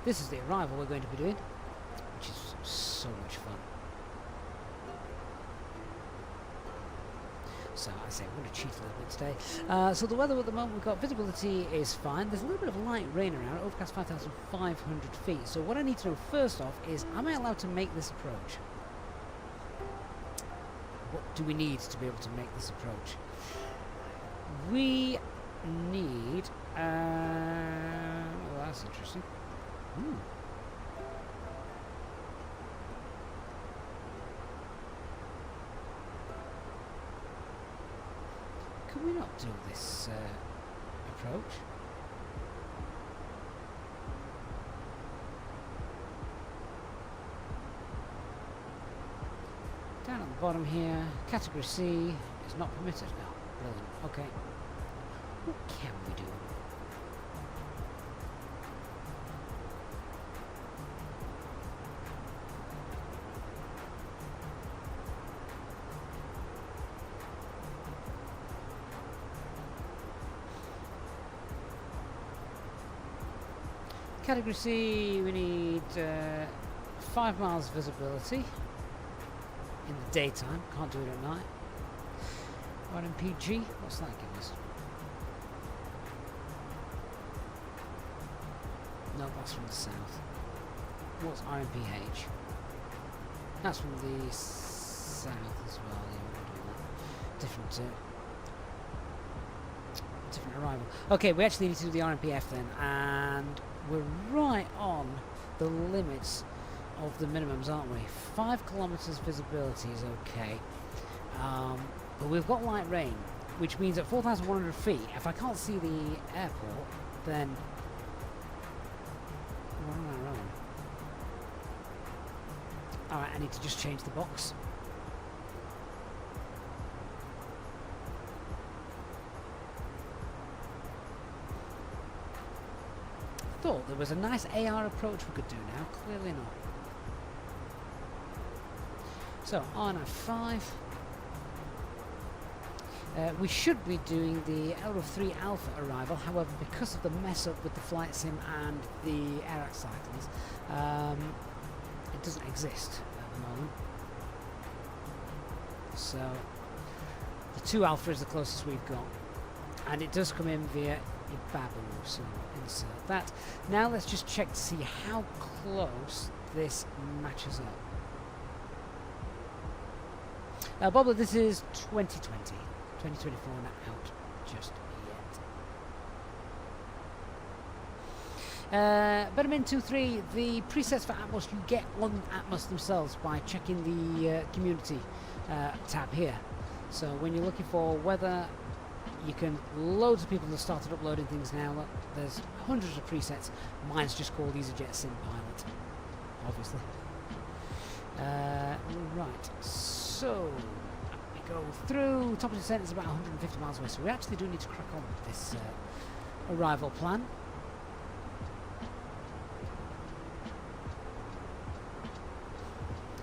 This is the arrival we're going to be doing, which is so much fun. So I say we're going to cheat a little bit today. So the weather at the moment, we've got visibility is fine. There's a little bit of light rain around, overcast 5,500 feet. So what I need to know first off is, am I allowed to make this approach? What do we need to be able to make this approach? We need... well, that's interesting. Can we not do this approach? Down at the bottom here, category C is not permitted. No, brilliant. Okay. What can we do? Category C, we need 5 miles visibility in the daytime, can't do it at night. RMPG, what's that give us? No, that's from the south. What's RMPH? That's from the south as well, yeah, we're doing that. Different arrival. Okay, we actually need to do the RMPF then, and we're right on the limits of the minimums, aren't we? 5 kilometers visibility is okay, but we've got light rain, which means at 4,100 feet, if I can't see the airport, then we're on our own. Alright, I need to just change the box. Thought there was a nice AR approach we could do now, clearly not. So, RNF5. We should be doing the LRF3 Alpha arrival, however, because of the mess up with the flight sim and the air cycles, it doesn't exist at the moment. So, the 2 Alpha is the closest we've got, and it does come in via Ibabu, so insert that. Now let's just check to see how close this matches up. Bobbler, this is 2020. 2024 not out just yet. Betterman23, the presets for Atmos you get on Atmos themselves by checking the community tab here. So when you're looking for weather, you can, loads of people have started uploading things now. There's hundreds of presets. Mine's just called EasyJet Sim Pilot, obviously. Right, so we go through. Top of the descent is about 150 miles away, so we actually do need to crack on with this arrival plan.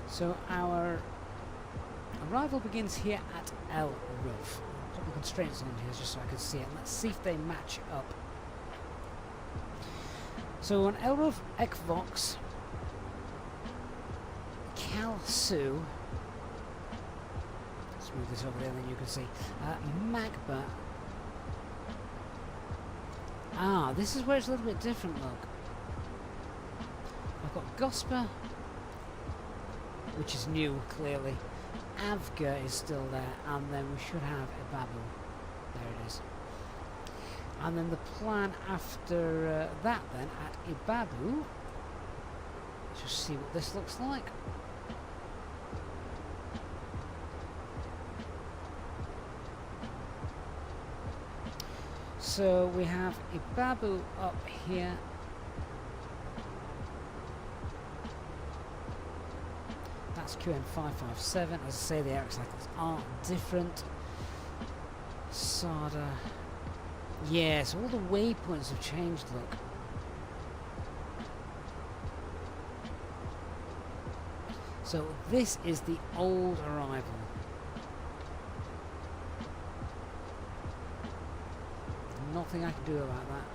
So our arrival begins here at El Roof. Put the constraints on here just so I can see it. Let's see if they match up. So on El Roof, Ekvox, Kalsu. Let's move this over there, then you can see. Magba. Ah, this is where it's a little bit different, look. I've got Gosper, which is new, clearly. Avga is still there, and then we should have Ibabu. There it is. And then the plan after that, then, at Ibabu, let's just see what this looks like. So we have Ibabu up here. That's QN557. As I say, the air cycles are different. Sada. Yeah, so all the waypoints have changed, look. So this is the old arrival. Nothing I can do about that.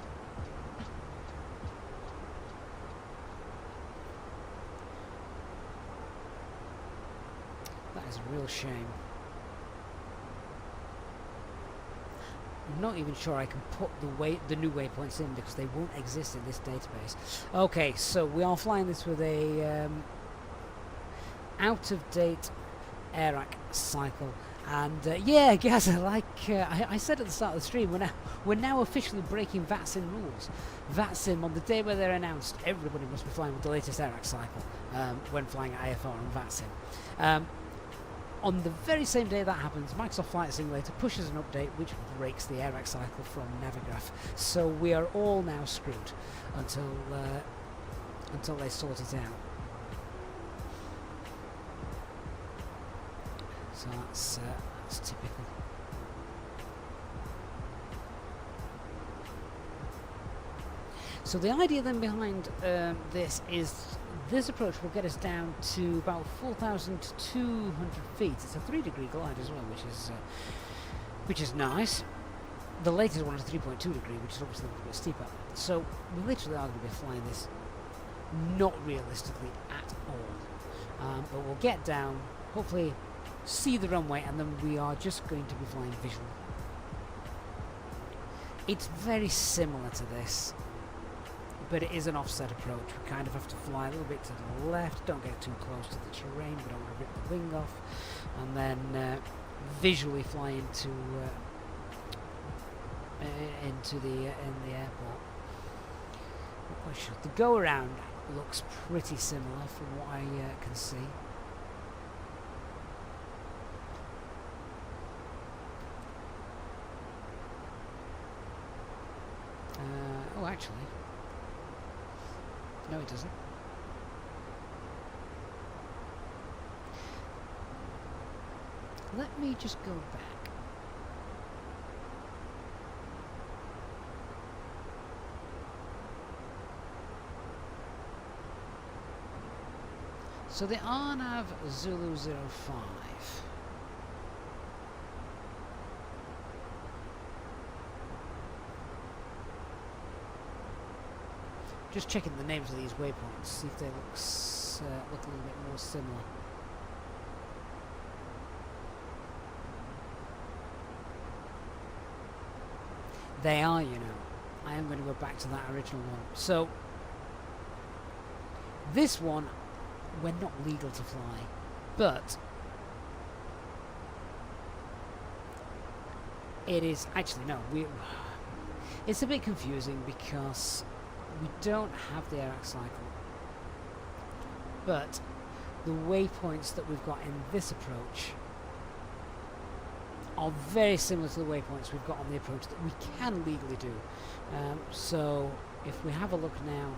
That is a real shame. I'm not even sure I can put the new waypoints in because they won't exist in this database. Okay, so we are flying this with a out-of-date AIRAC cycle. And yeah, guys, like I said at the start of the stream, we're now officially breaking VATSIM rules. VATSIM, on the day where they're announced, everybody must be flying with the latest AIRAC cycle when flying at IFR on VATSIM. On the very same day that happens, Microsoft Flight Simulator pushes an update which breaks the AIRAC cycle from Navigraph. So we are all now screwed until they sort it out. So that's typical. So the idea then behind this is this approach will get us down to about 4,200 feet. It's a 3-degree glide as well, which is nice. The latest one is 3.2 degree, which is obviously a little bit steeper. So we literally are going to be flying this not realistically at all. But we'll get down, hopefully see the runway, and then we are just going to be flying visual. It's very similar to this, but it is an offset approach. We kind of have to fly a little bit to the left, don't get too close to the terrain, we don't want to rip the wing off, and then visually fly into the airport. The go around looks pretty similar from what I can see. Oh, actually, no, it doesn't. Let me just go back. So the RNAV Zulu 05. Just checking the names of these waypoints, see if they look a little bit more similar. They are, you know. I am going to go back to that original one. So, this one, we're not legal to fly, but it is, actually no, it's a bit confusing because we don't have the AIRAC cycle, but the waypoints that we've got in this approach are very similar to the waypoints we've got on the approach that we can legally do. So if we have a look now,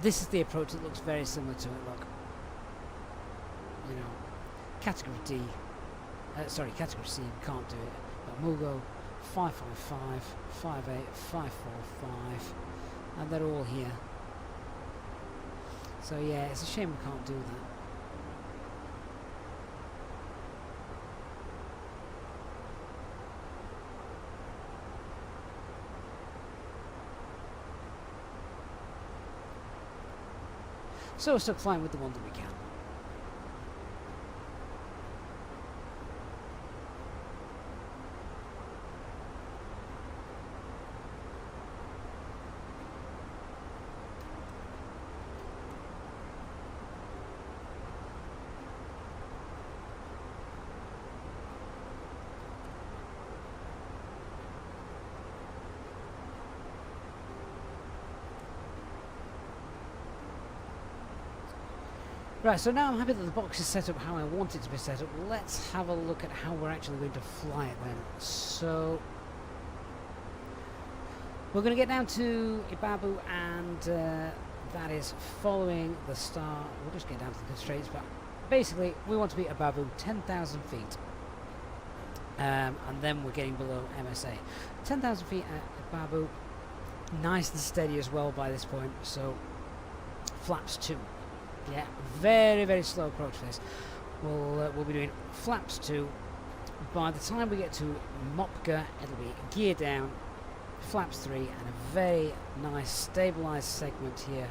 this is the approach that looks very similar to it, look. You know, category D, sorry, category C, can't do it, but we'll go 555, 58, 545, and they're all here. So yeah, it's a shame we can't do that. So we're still flying with the one that we can. Right, so now I'm happy that the box is set up how I want it to be set up. Let's have a look at how we're actually going to fly it then. So we're going to get down to Ibabu, and that is following the star. We'll just get down to the constraints, but basically we want to be Ibabu 10,000 feet. And then we're getting below MSA. 10,000 feet at Ibabu, nice and steady as well by this point, so flaps 2. Yeah, very, very slow approach for this. We'll be doing flaps 2. By the time we get to Mopka, it'll be gear down, flaps 3, and a very nice stabilised segment here.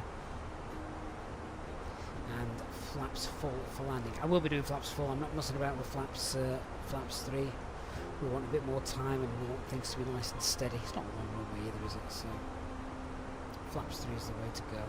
And flaps 4 for landing. I will be doing flaps 4. I'm not messing about with flaps 3. We want a bit more time, and we want things to be nice and steady. It's not a long runway either, is it? So flaps 3 is the way to go.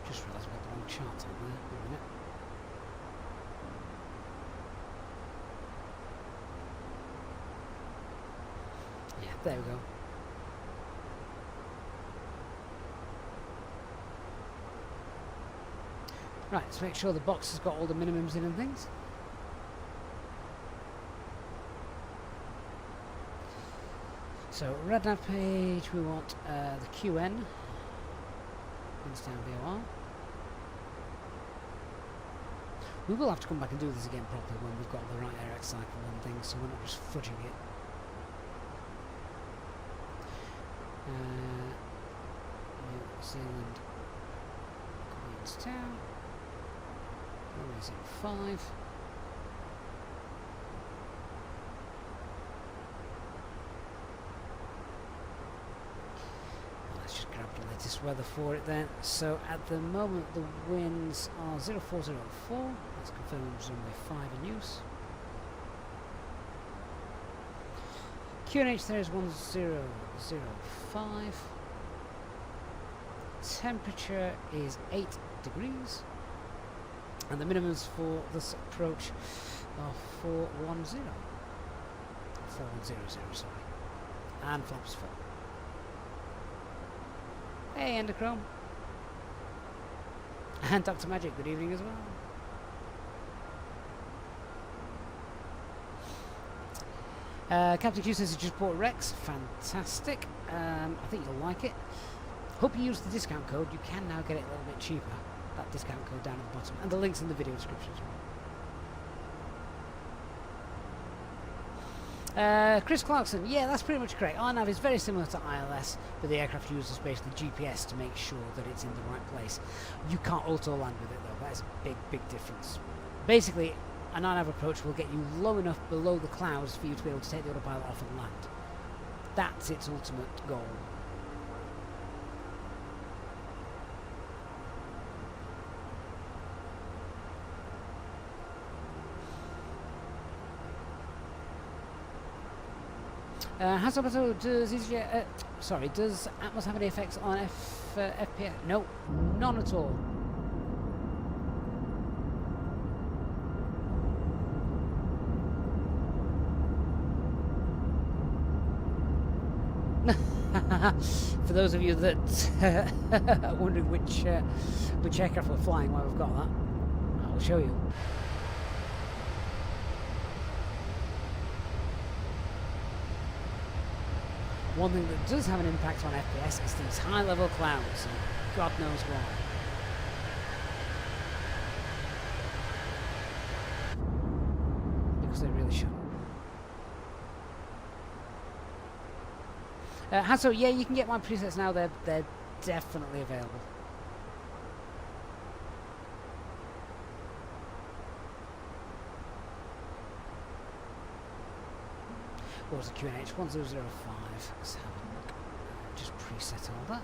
Just realised I've got the wrong chart on there. Wait a minute. Yeah, there we go. Right, let's make sure the box has got all the minimums in and things. So, red nav page, we want the QN. Queenstown VOR. We will have to come back and do this again properly when we've got the right AirX cycle and things, so we're not just fudging it. New Zealand, Queenstown. Where is it? 5. Let's just grab the latest weather for it then. So at the moment the winds are 0404. Let's confirm runway 5 in use. QNH there is 1005. Temperature is 8 degrees. And the minimums for this approach are 410. 4100, sorry. And flaps 4. Hey, Enderchrome. And Dr. Magic, good evening as well. Captain Q says he just bought Rex. Fantastic. I think you'll like it. Hope you use the discount code. You can now get it a little bit cheaper. That discount code down at the bottom. And the link's in the video description as well. Chris Clarkson, yeah, that's pretty much correct. RNAV is very similar to ILS, but the aircraft uses basically GPS to make sure that it's in the right place. You can't auto land with it though, that is a big, big difference. Basically, an RNAV approach will get you low enough below the clouds for you to be able to take the autopilot off and land. That's its ultimate goal. Does Atmos have any effects on FPS? No, none at all. For those of you that are wondering which aircraft we're flying while we've got that, I'll show you. One thing that does have an impact on FPS is these high level clouds, and God knows why. Because they really shouldn't. Hasso, yeah, you can get my presets now. They're definitely available. What was the QNH? 1005. Let's have a look. Just preset all that.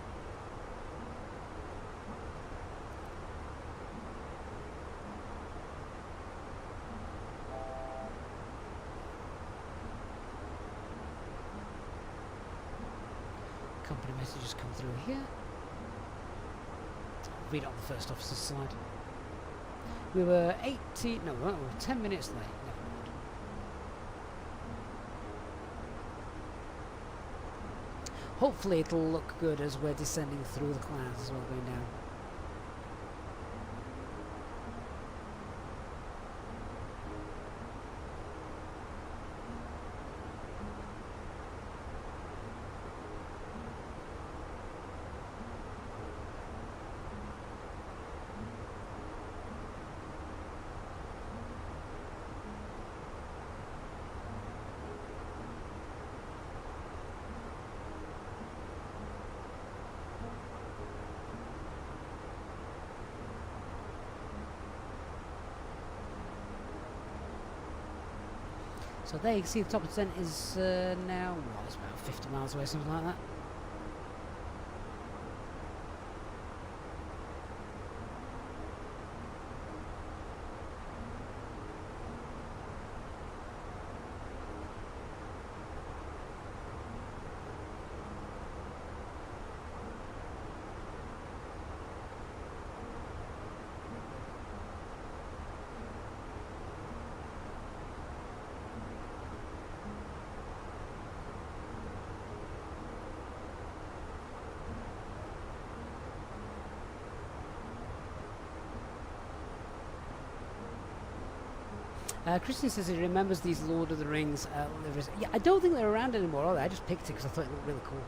Company messages come through here. I'll read it on the first officer's slide. We were 18, no, we were 10 minutes late. Never mind. Hopefully it'll look good as we're descending through the clouds as well, going down. So there you can see the top of the descent is now, well, it's about 50 miles away, something like that. Christian says he remembers these Lord of the Rings liveries. Yeah, I don't think they're around anymore, are they? I just picked it because I thought it looked really cool.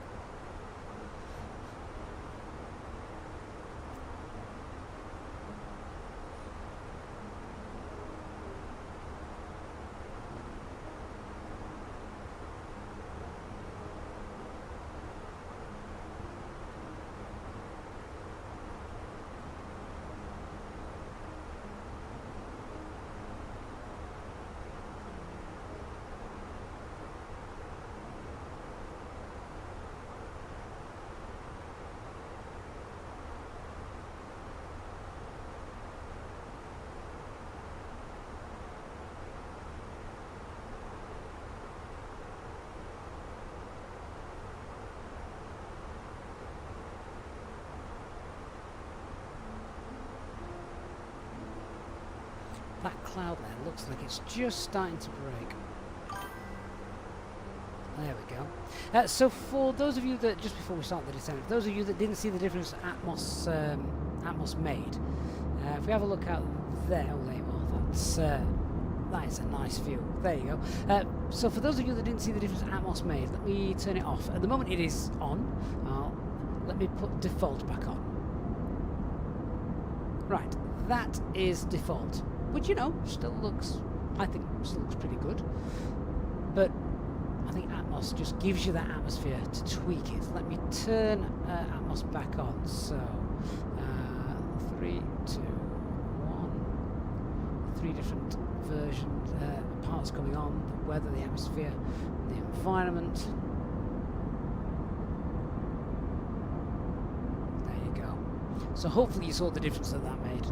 That cloud there looks like it's just starting to break. There we go. So for those of you that, just before we start the descent, for those of you that didn't see the difference Atmos made, if we have a look out there, oh, there you are, that is a nice view. There you go. So for those of you that didn't see the difference Atmos made, let me turn it off. At the moment it is on. Let me put default back on. Right, that is default. Which, you know, still looks, I think, still looks pretty good. But I think Atmos just gives you that atmosphere to tweak it. Let me turn Atmos back on. So, 3, 2, 1. 3 different versions, parts coming on: the weather, the atmosphere, the environment. There you go. So hopefully you saw the difference that made.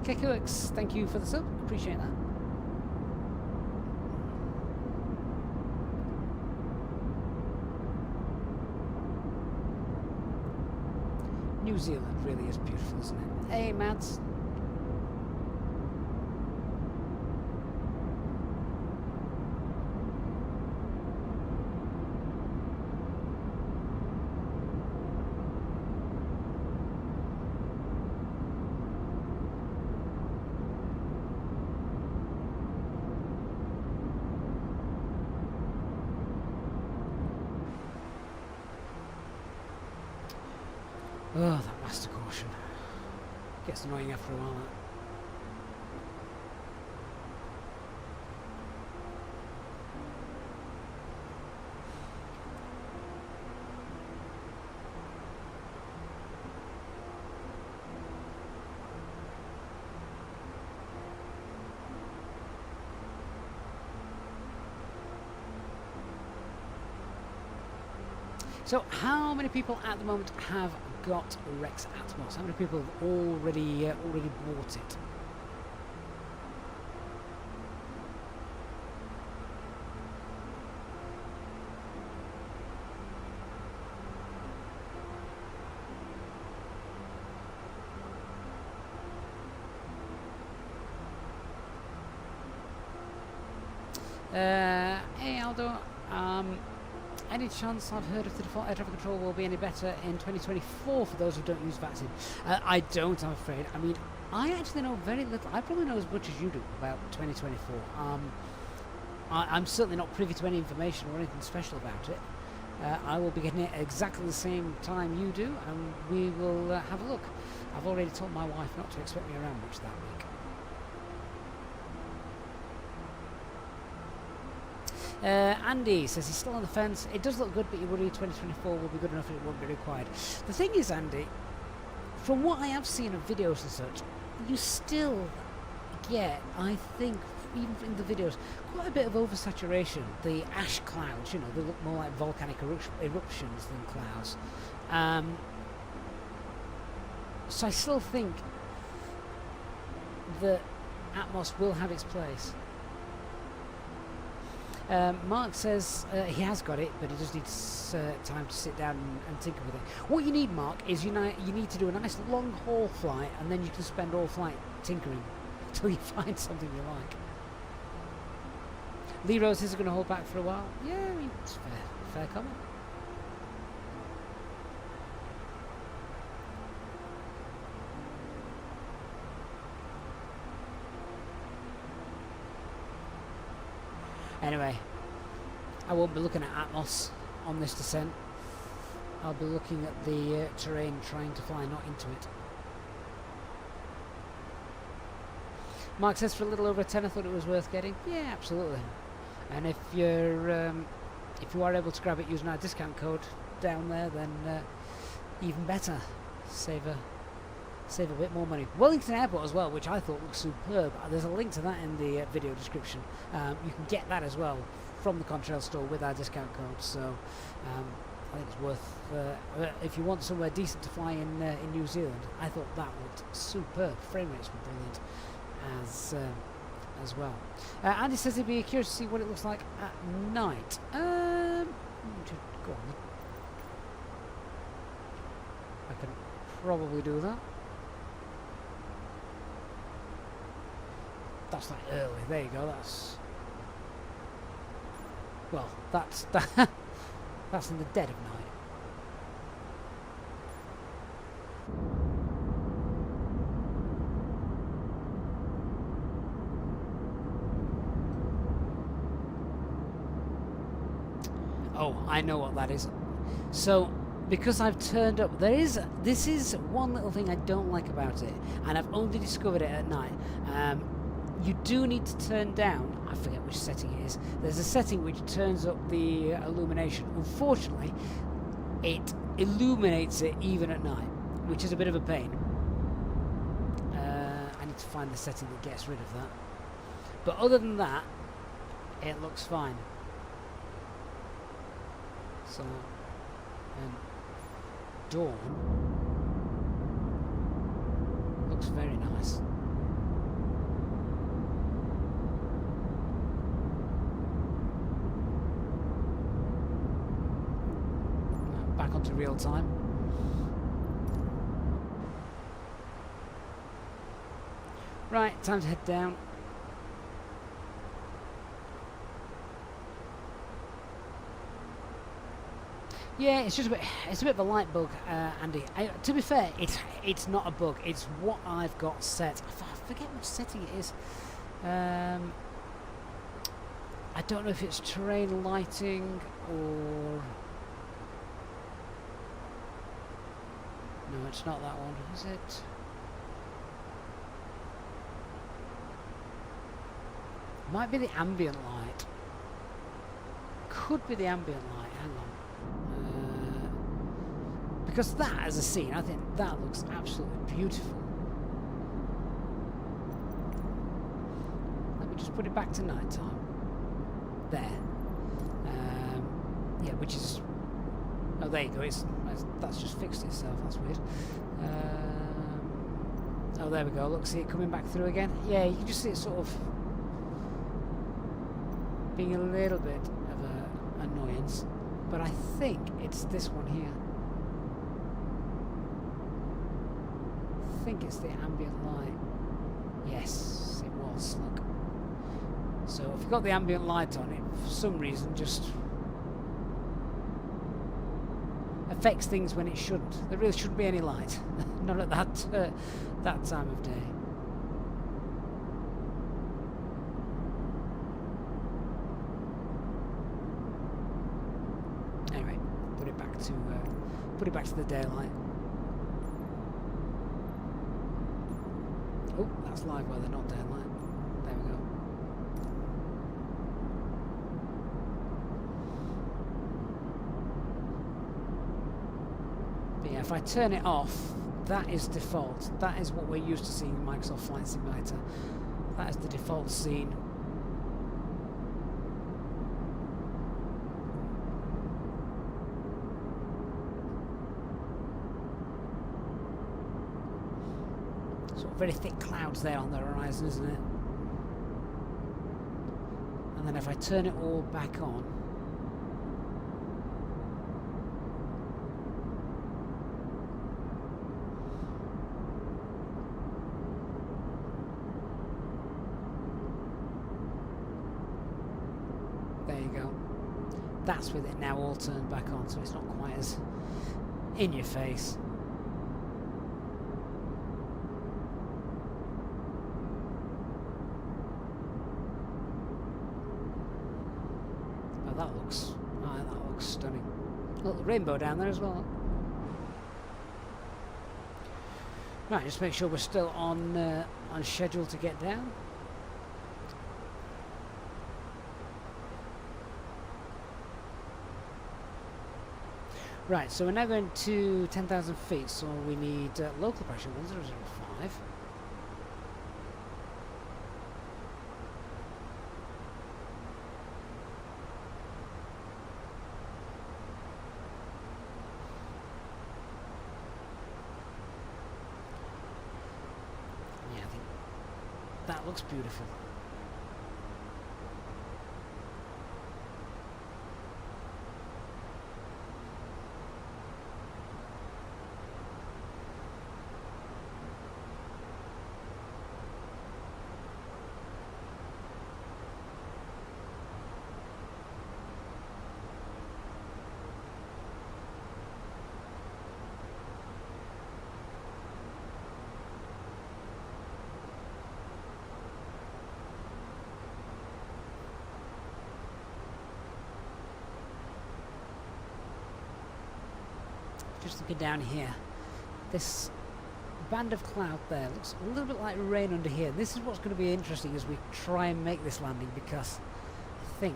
KQX, thank you for the sub, appreciate that. New Zealand really is beautiful, isn't it? Hey, Mads. Oh, that master caution. Gets annoying after a while, that. So, how many people at the moment have got Rex Atmos? How many people have already bought it? Hey Aldo, any chance I've heard if the default air traffic control will be any better in 2024 for those who don't use VATSIM? I don't, I'm afraid. I mean, I actually know very little. I probably know as much as you do about 2024. I'm certainly not privy to any information or anything special about it. I will be getting it exactly the same time you do, and we will have a look. I've already told my wife not to expect me around much that week. Andy says he's still on the fence. It does look good, but you worry 2024 will be good enough and it won't be required. The thing is, Andy, from what I have seen of videos and such, you still get, I think, even in the videos, quite a bit of oversaturation. The ash clouds, you know, they look more like volcanic eruptions than clouds. So I still think that Atmos will have its place. Mark says he has got it, but he just needs time to sit down and tinker with it. What you need, Mark, is you need to do a nice long haul flight, and then you can spend all flight tinkering until you find something you like. Lee Rose is going to hold back for a while. Yeah, I mean, it's fair comment. Anyway, I won't be looking at Atmos on this descent. I'll be looking at the terrain, trying to fly not into it. Mark says for a little over a 10 I thought it was worth getting. Yeah, absolutely. And if you are able to grab it using our discount code down there, then even better. Save a bit more money. Wellington Airport as well, which I thought looked superb. There's a link to that in the video description. You can get that as well from the Contrail store with our discount code. So I think it's worth. If you want somewhere decent to fly in New Zealand, I thought that looked superb. Frame rates were brilliant as well. Andy says he'd be curious to see what it looks like at night. Go on. I can probably do that. That's like early. There you go. That's that's in the dead of night. Oh, I know what that is. So, because I've turned up, this is one little thing I don't like about it, and I've only discovered it at night. You do need to turn down, I forget which setting it is, there's a setting which turns up the illumination. Unfortunately, it illuminates it even at night, which is a bit of a pain. I need to find the setting that gets rid of that. But other than that, it looks fine. So, dawn looks very nice. Back onto real time. Right, time to head down. Yeah, it's just a bit of a light bug, Andy. To be fair, it's not a bug. It's what I've got set. I forget which setting it is. I don't know if it's terrain lighting or... No, it's not that one, is it? Might be the ambient light. Could be the ambient light. Hang on. Because that, as a scene, I think that looks absolutely beautiful. Let me just put it back to night time. There. Yeah, which is Oh, there you go. That's just fixed itself. That's weird. Oh, there we go. Look, see it coming back through again. Yeah, you can just see it sort of being a little bit of an annoyance, but I think it's this one here. I think it's the ambient light. Yes, it was. Look. So if you've got the ambient light on, it for some reason just affects things when it shouldn't. There really shouldn't be any light, not at that time of day. Anyway, put it back to the daylight. Oh, that's live weather, not daylight. There we go. But yeah, if I turn it off, that is default. That is what we're used to seeing in Microsoft Flight Simulator. That is the default scene. Sort of very thick clouds there on the horizon, isn't it? And then if I turn it all back on, there you go. That's with it now all turned back on, so it's not quite as in your face. That looks stunning. Look, the rainbow down there as well. Right, just make sure we're still on schedule to get down. Right, so we're now going to 10,000 feet, so we need local pressure 1005. That looks beautiful. Just looking down here, this band of cloud there looks a little bit like rain under here. This is what's going to be interesting as we try and make this landing, because I think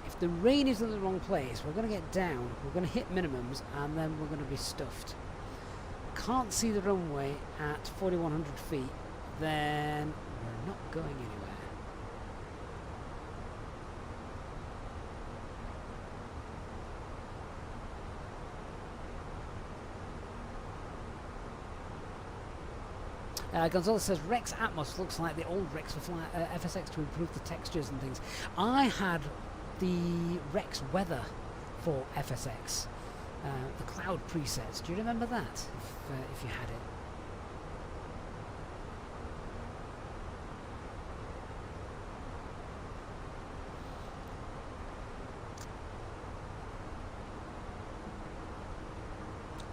if the rain is in the wrong place, we're going to get down, we're going to hit minimums, and then we're going to be stuffed. Can't see the runway at 4,100 feet, then we're not going anywhere. Gonzalez says Rex Atmos looks like the old Rex for FSX to improve the textures and things. I had the Rex weather for FSX, the cloud presets. Do you remember that? If you had it.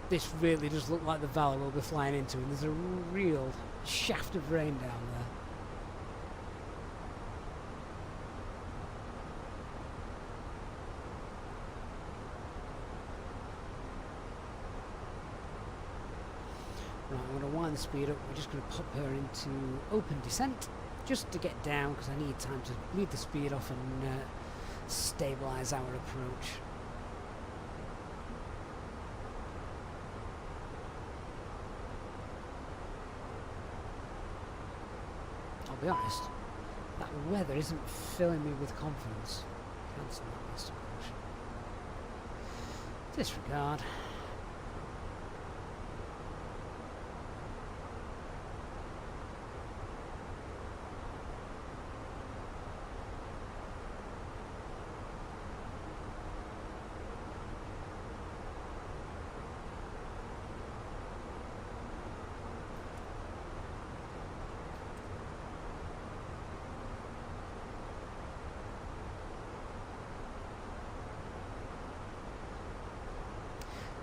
This really does look like the valley we'll be flying into, and there's a real shaft of rain down there. Right, I'm going to wind the speed up. We're just going to pop her into open descent just to get down, because I need time to lead the speed off and stabilise our approach. I'll be honest, that weather isn't filling me with confidence. Cancel that list, of Disregard.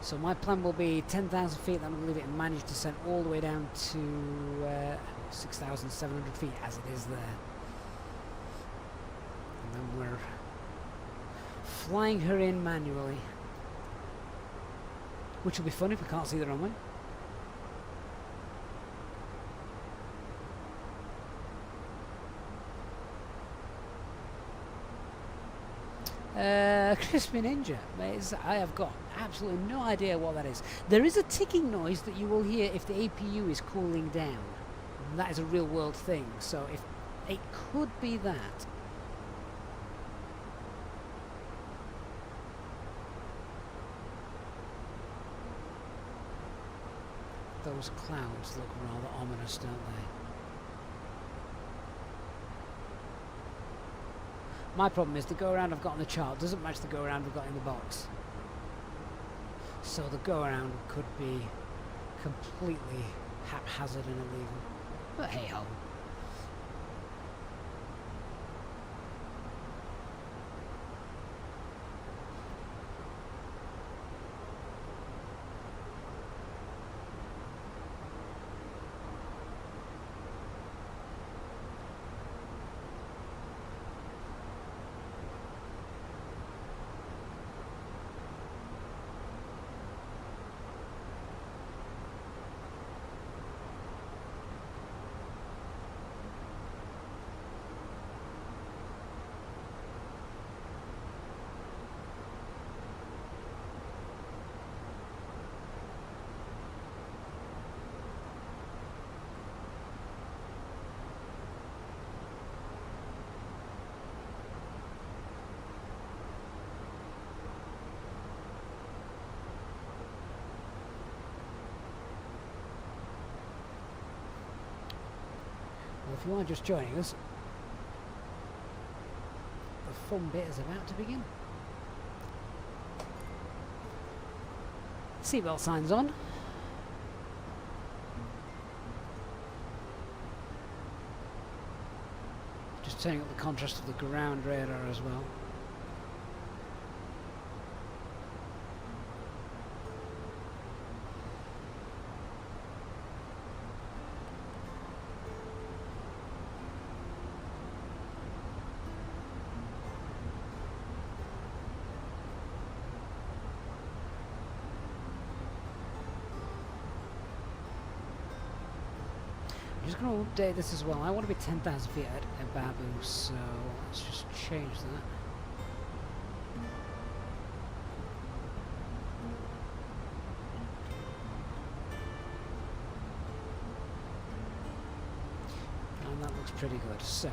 So my plan will be 10,000 feet, then I'm going to leave it in managed descent all the way down to 6,700 feet as it is there. And then we're flying her in manually. Which will be fun if we can't see the runway. Crispy Ninja, I have got absolutely no idea what that is. There is a ticking noise that you will hear if the APU is cooling down. And that is a real world thing, so if it could be that. Those clouds look rather ominous, don't they? My problem is the go-around I've got on the chart doesn't match the go-around we've got in the box. So the go-around could be completely haphazard and illegal. But hey-ho. Well, if you are just joining us, the fun bit is about to begin. Seatbelt signs on. Just turning up the contrast of the ground radar as well. I'm just going to update this as well. I want to be 10,000 feet at Babu, so let's just change that. And that looks pretty good. So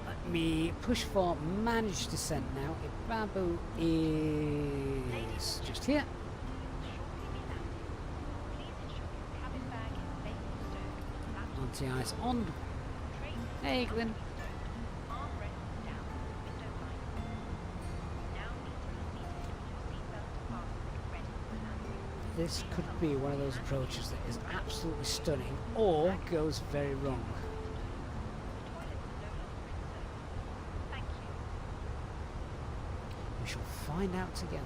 let me push for managed descent now. If Babu is just here. Ice on. Hey, Glenn. This could be one of those approaches that is absolutely stunning or goes very wrong. We shall find out together.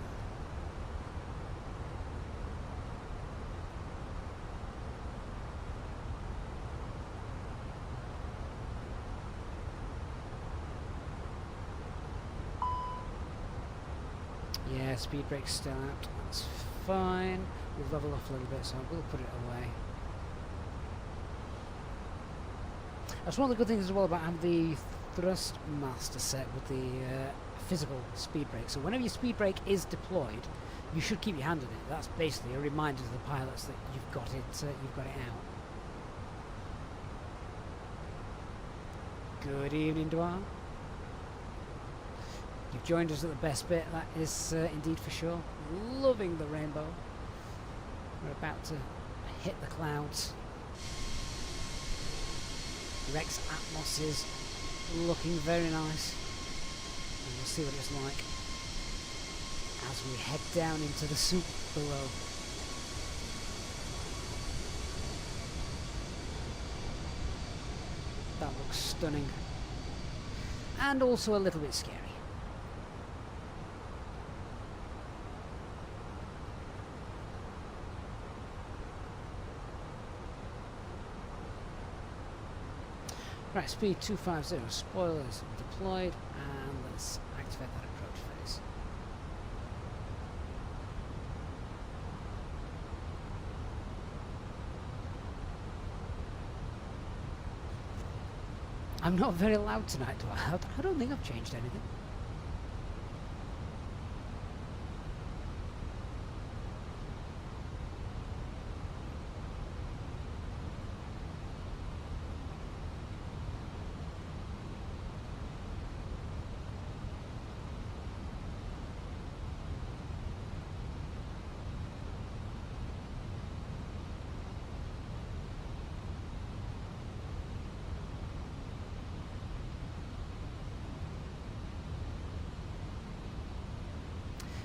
Yeah, speed brake's still out. That's fine. We've leveled off a little bit, so we'll put it away. That's one of the good things as well about having the thrust master set with the physical speed brake. So whenever your speed brake is deployed, you should keep your hand on it. That's basically a reminder to the pilots that you've got it out. Good evening, Dwar. You've joined us at the best bit, that is indeed for sure. loving the rainbow. We're about to hit the clouds. Rex Atmos is looking very nice. And we'll see what it's like as we head down into the soup below. That looks stunning. And also a little bit scary. Right, speed 250, spoilers deployed, and let's activate that approach phase. I'm not very loud tonight, do I? I don't think I've changed anything.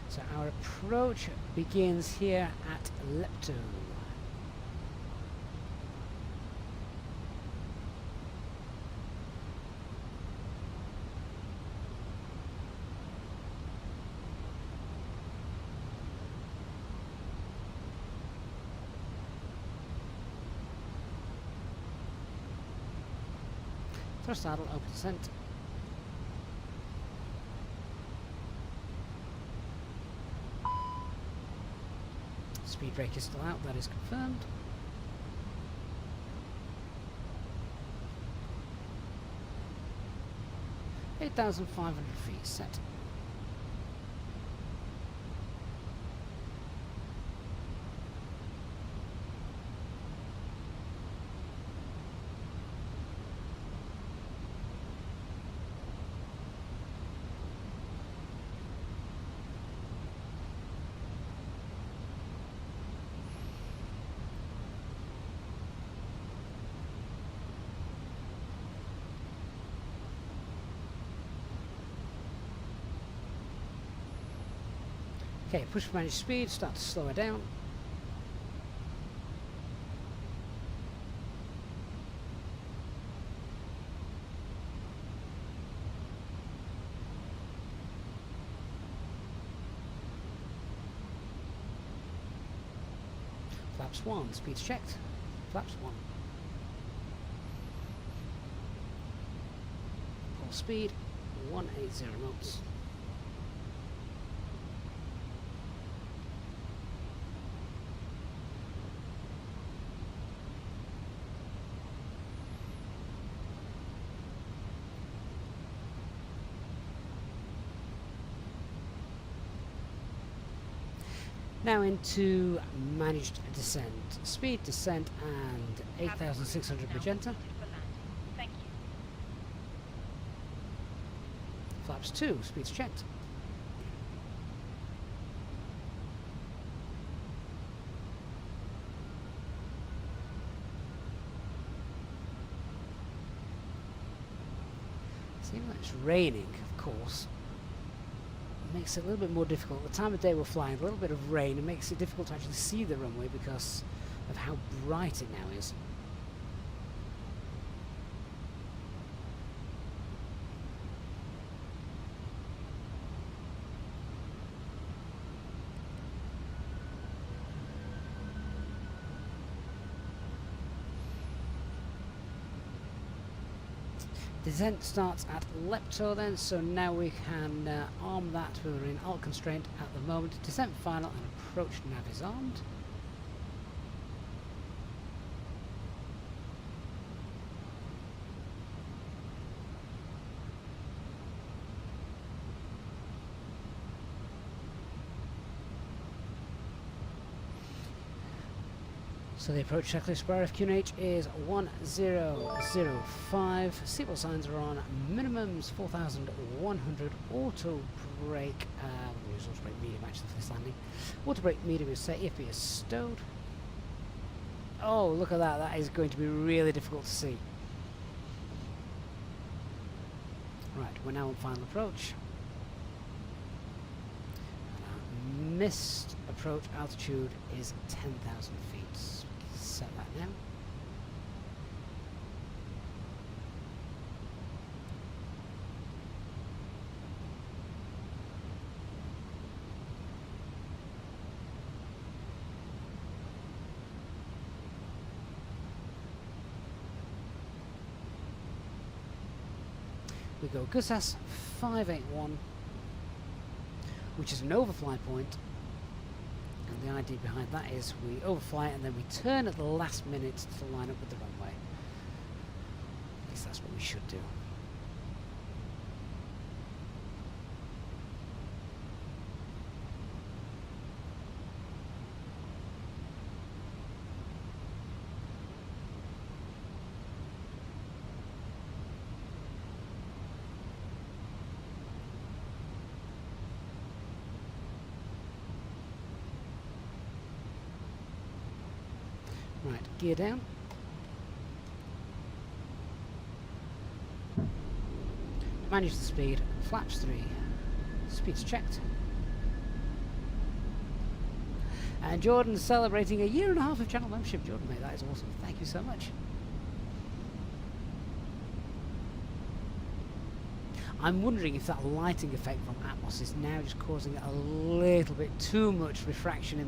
So our approach begins here at Lepto. Thrust saddle, open descent. Speed brake is still out, that is confirmed. – 8,500 feet set. Okay, push to manage speed, start to slow her down. Flaps 1, speed's checked. Flaps 1. Full speed, 180 knots. Now into managed descent. Speed, descent, and 8,600 magenta. Thank you. Flaps 2, speed's checked. Seems like it's raining, of course. Makes it a little bit more difficult. The time of day we're flying, a little bit of rain, it makes it difficult to actually see the runway because of how bright it now is. Descent starts at Lepto then, so now we can arm that. We're in alt constraint at the moment. Descent final and approach nav is armed. So the approach checklist for RFQNH is 1005. Seatbelt signs are on. Minimums 4,100. Auto brake. We'll use auto brake medium actually for this landing. Auto brake medium is set if it is stowed. Oh, look at that. That is going to be really difficult to see. Right, we're now on final approach. And our missed approach altitude is 10,000 feet. So we can set that now. We go Gusas 581, which is an overfly point, and the idea behind that is we overfly and then we turn at the last minute to line up with the runway. At least that's what we should do. Right, gear down. Manage the speed, flaps 3, speed's checked. And Jordan's celebrating a year and a half of channel membership. Jordan, mate, that is awesome. Thank you so much. I'm wondering if that lighting effect from Atmos is now just causing a little bit too much refraction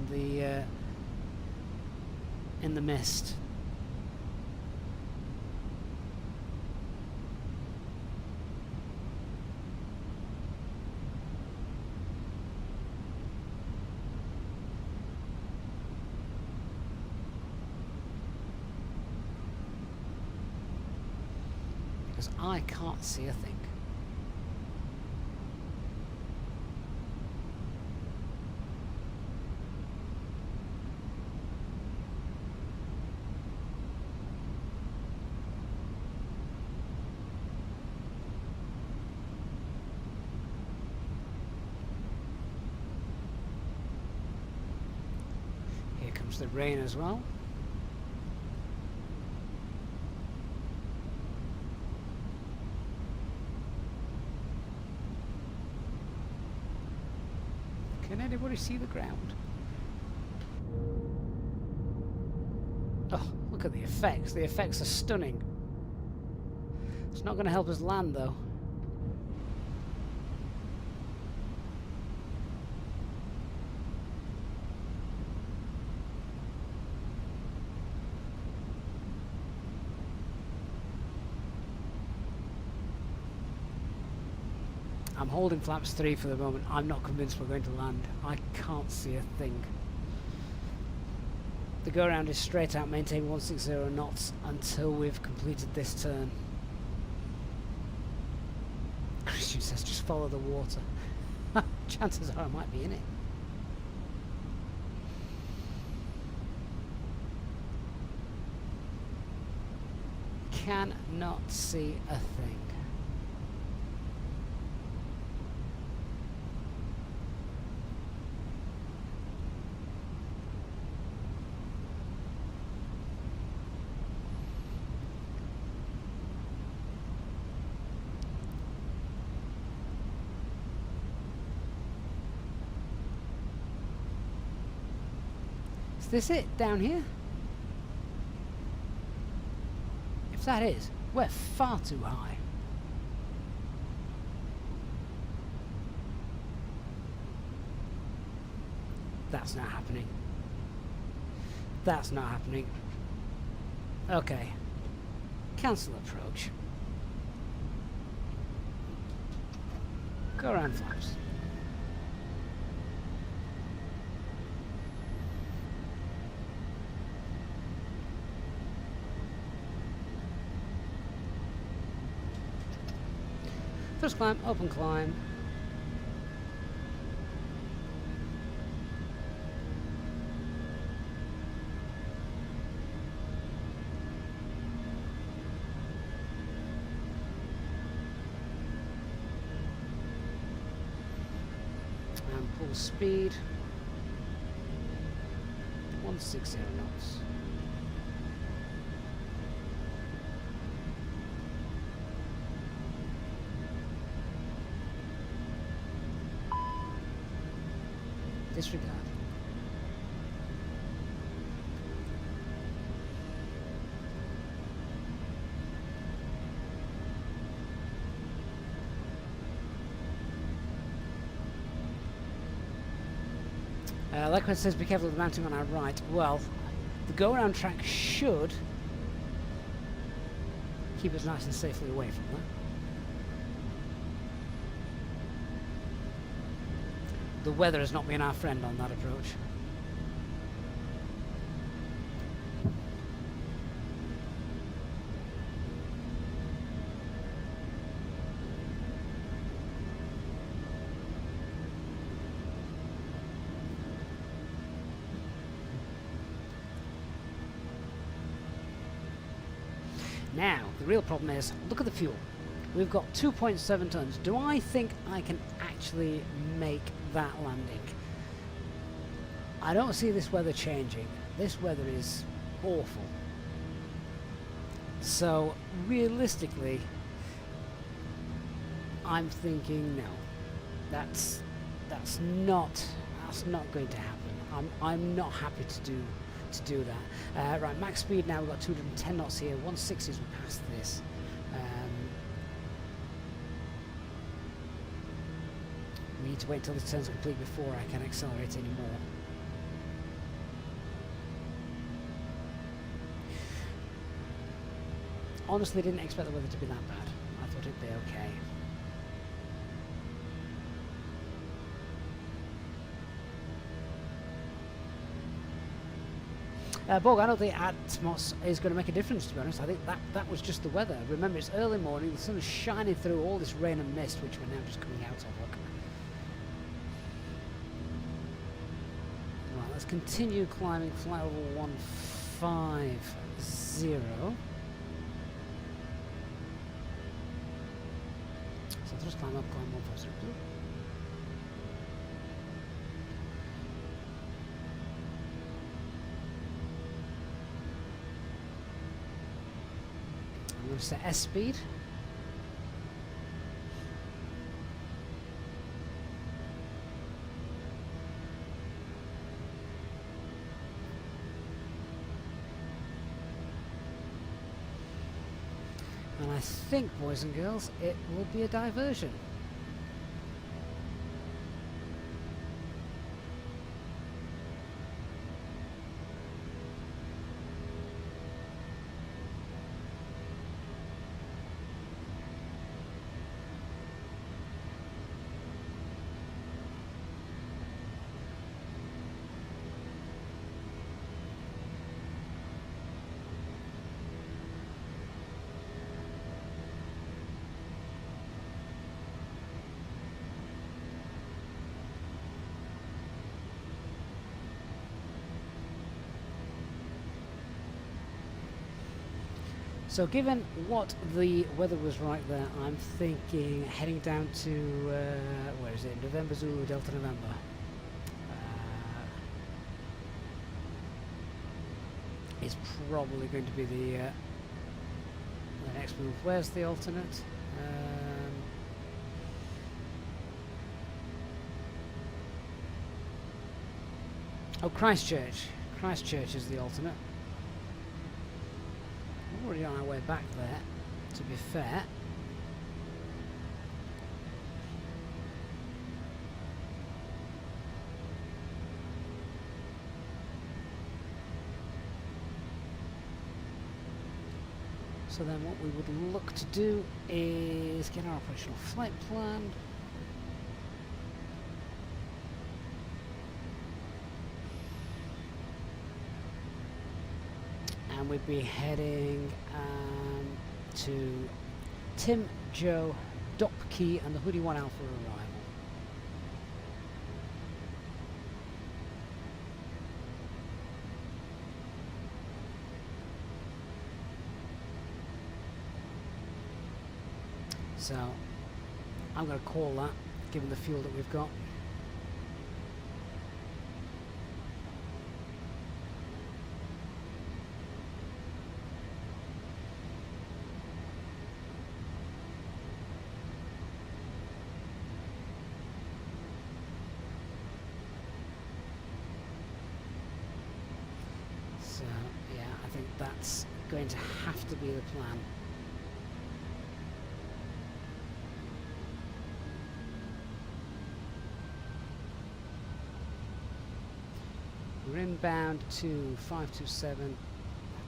in the mist. Because I can't see a thing. The rain as well. Can anybody see the ground? Oh, look at the effects. The effects are stunning. It's not going to help us land though. I'm holding flaps 3 for the moment. I'm not convinced we're going to land. I can't see a thing. The go around is straight out, maintain 160 knots until we've completed this turn. Christian says just follow the water. Chances are I might be in it. Cannot see a thing. Is this it down here? If that is, we're far too high. That's not happening. That's not happening. Okay. Cancel approach. Go around flaps. First climb, open climb. Total speed 160 knots. Disregard. Likewise says be careful of the mounting on our right. Well, the go-around track should keep us nice and safely away from that. The weather has not been our friend on that approach. Now, the real problem is, look at the fuel. We've got 2.7 tons. Do I think I can actually make that landing? I don't see this weather changing. This weather is awful. So, realistically, I'm thinking no. That's not going to happen. I'm not happy to do that. Right, max speed now, we've got 210 knots here, 160 as we pass this. We need to wait until this turn's complete before I can accelerate anymore. Honestly, didn't expect the weather to be that bad. I thought it'd be okay. Borg, I don't think Atmos is going to make a difference, to be honest. I think that was just the weather. Remember, it's early morning, the sun is shining through all this rain and mist, which we're now just coming out of. Look. Right, let's continue climbing flight level 150. So just climb up, climb 150. I'm going to set S speed. And I think, boys and girls, it will be a diversion. So given what the weather was right there, I'm thinking heading down to, where is it, November Zulu, Delta November. Is probably going to be the next move. Where's the alternate? Oh, Christchurch. Christchurch is the alternate. Already on our way back there, to be fair. So then what we would look to do is get our operational flight plan. And we'd be heading to Tim, Joe, Doc Key and the Hoodie 1 Alpha arrival. So I'm going to call that, given the fuel that we've got. think that's going to have to be the plan. We're inbound to 527,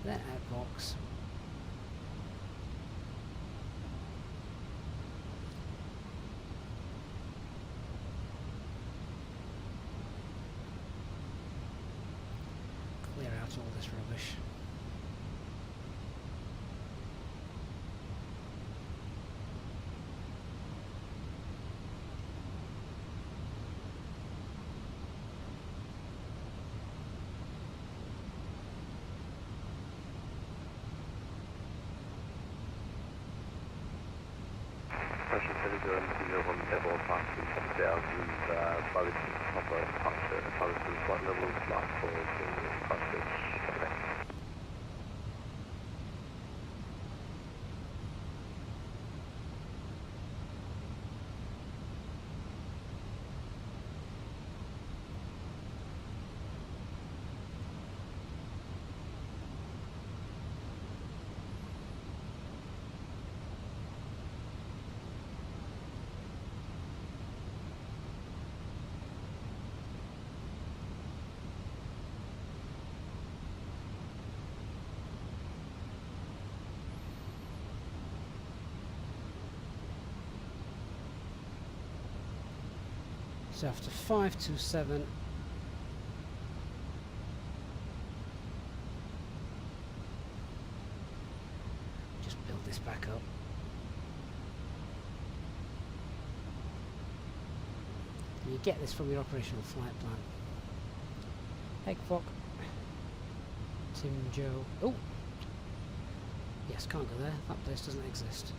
then outbox. Clear out all this rubbish. Question 70 Devil past 7000, Wellington proper departure, Wellington flight level, flight for Christchurch. Okay. So after 527, just build this back up. And you get this from your operational flight plan. Egg-Fock, Tim Joe. Oh! Yes, can't go there. That place doesn't exist.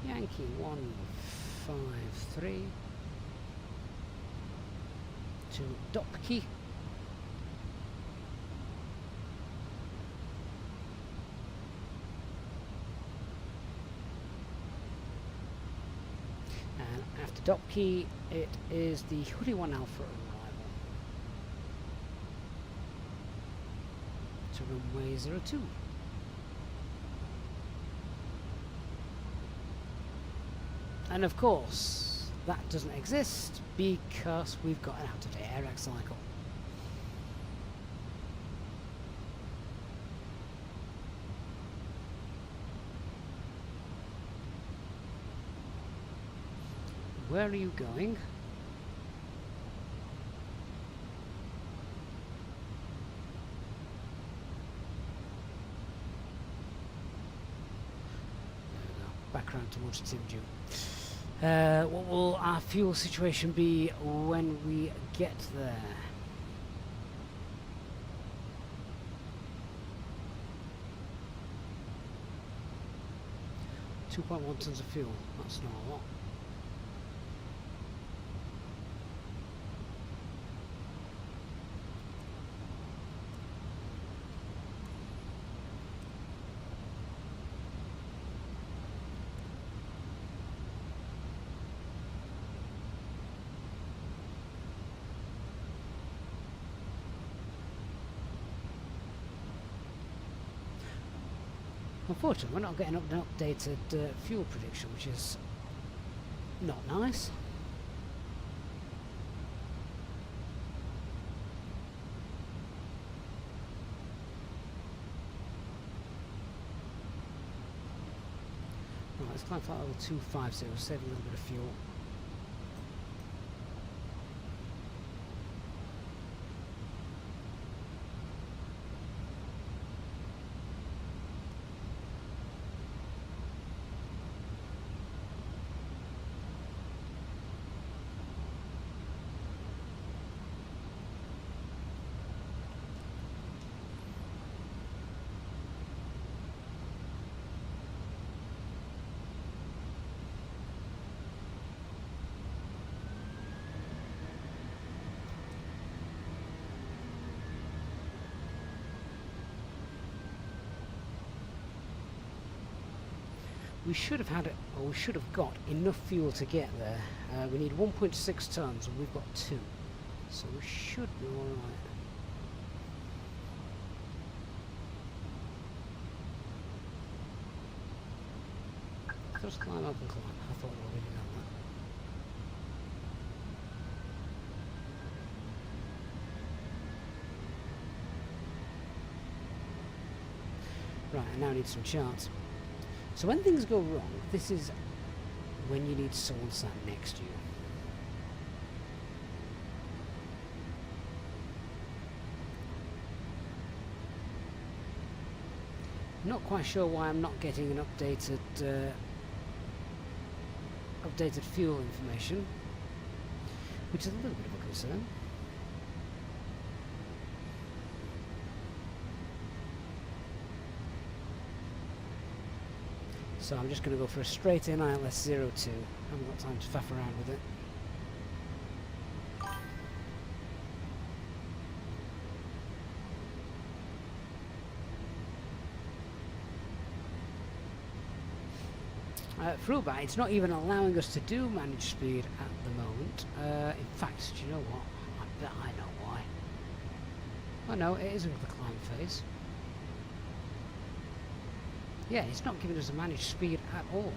Yankee 153 to Dopke. And after Dopke, it is the Hoodie 1 Alpha arrival to runway 02. And of course, that doesn't exist because we've got an out-of-date AirX cycle. Where are you going? There we go. Back around towards Timju. What will our fuel situation be when we get there? .1 tons of fuel, that's not a lot. Unfortunately, we're not getting an updated fuel prediction, which is not nice. Right, let's climb flight level 250, save a little bit of fuel. we should have had it, or we should have got enough fuel to get there. We need 1.6 tons, and we've got 2, so we should be all right. Just climb up and climb. I thought we already done that. Right, I now need some charts. So when things go wrong, this is when you need someone sat next to you. Not quite sure why I'm not getting an updated fuel information, which is a little bit of a concern. So I'm just going to go for a straight in ILS 02. Haven't got time to faff around with it. Fruitbat, it's not even allowing us to do managed speed at the moment. In fact, do you know what? I bet I know why. Oh no, it isn't the climb phase. Yeah, it's not giving us a managed speed at all.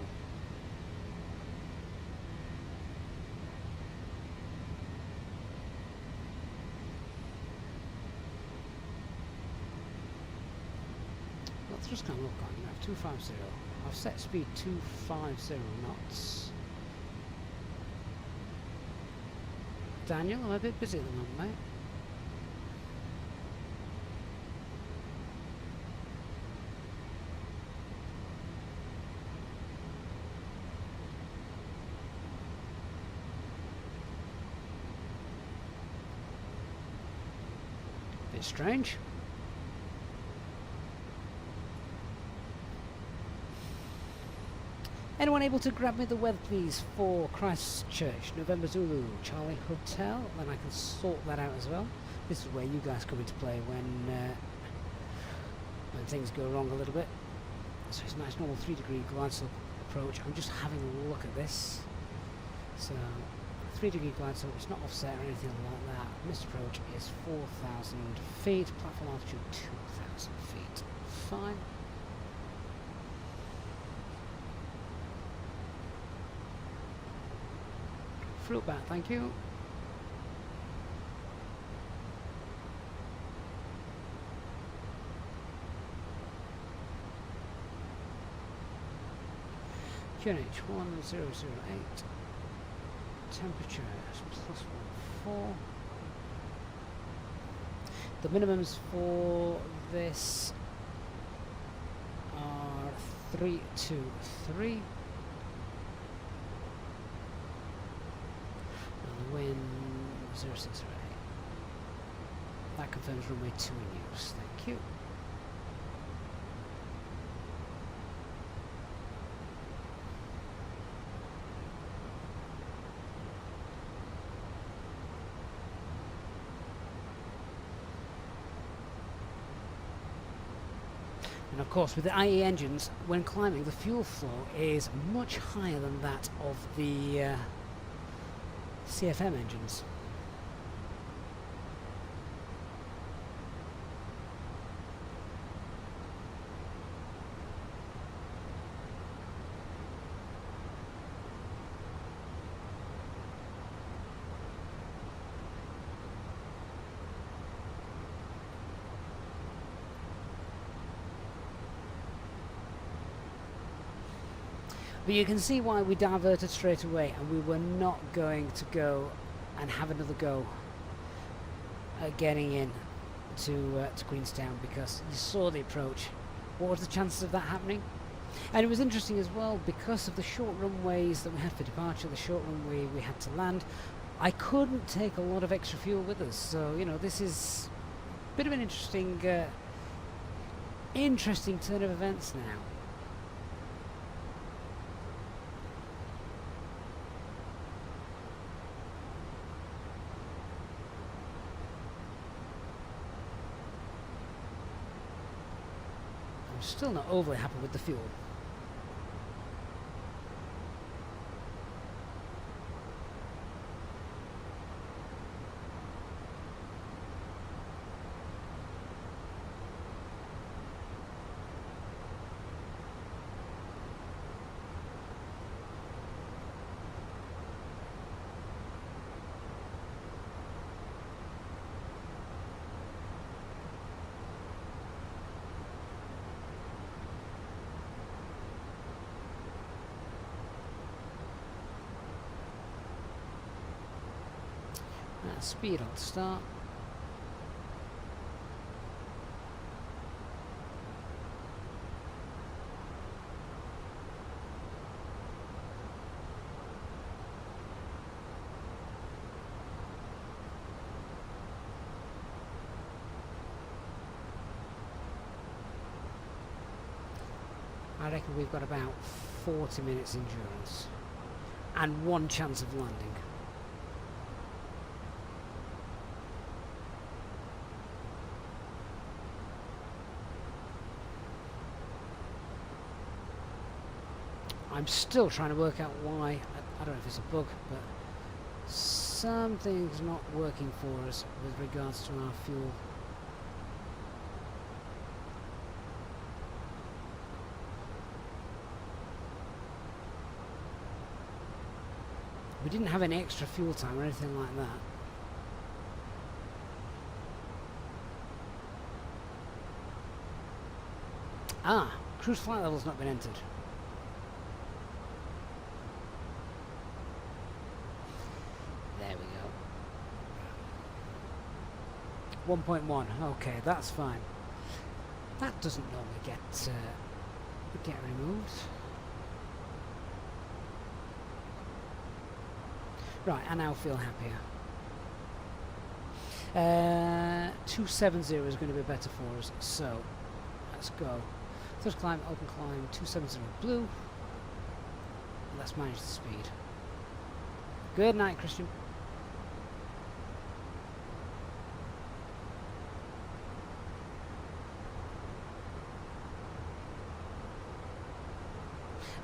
Let's just kind of look on. You have 250. I've set speed 250 knots. Daniel, I'm a bit busy at the moment, mate. Bit strange. Anyone able to grab me the weather, please, for Christchurch, November Zulu, Charlie Hotel? Then I can sort that out as well. This is where you guys come into play when things go wrong a little bit. So it's a nice normal 3-degree glide slope approach. I'm just having a look at this. So 3-degree glide slope, it's not offset or anything like that. Missed approach is 4,000 feet, platform altitude 2,000 feet. Fine. Fruit bat, thank you. QNH 1008. Temperature +14. The minimums for this are 323. Wind 0608. That confirms runway 2 in use. Thank you. And of course, with the IE engines, when climbing, the fuel flow is much higher than that of the CFM engines. But you can see why we diverted straight away, and we were not going to go and have another go at getting in to Queenstown, because you saw the approach. What was the chances of that happening? And it was interesting as well, because of the short runways that we had for departure, the short runway we had to land, I couldn't take a lot of extra fuel with us. So, you know, this is a bit of an interesting turn of events now. I'm still not overly happy with the fuel. Speed on start. I reckon we've got about 40 minutes endurance and one chance of landing. I'm still trying to work out why, I don't know if it's a bug, but something's not working for us with regards to our fuel. We didn't have any extra fuel time or anything like that. Ah, cruise flight level's not been entered. There we go. 1.1. Okay, that's fine. That doesn't normally get removed. Right, I now feel happier. 270 is going to be better for us, so let's go. First climb, open climb, 270 blue. Let's manage the speed. Good night, Christian.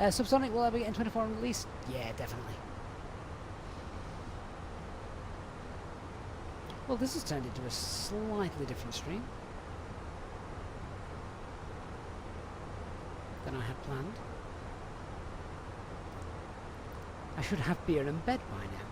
Subsonic, will I be getting 24 on release? Yeah, definitely. Well, this has turned into a slightly different stream than I had planned. I should have beer in bed by now.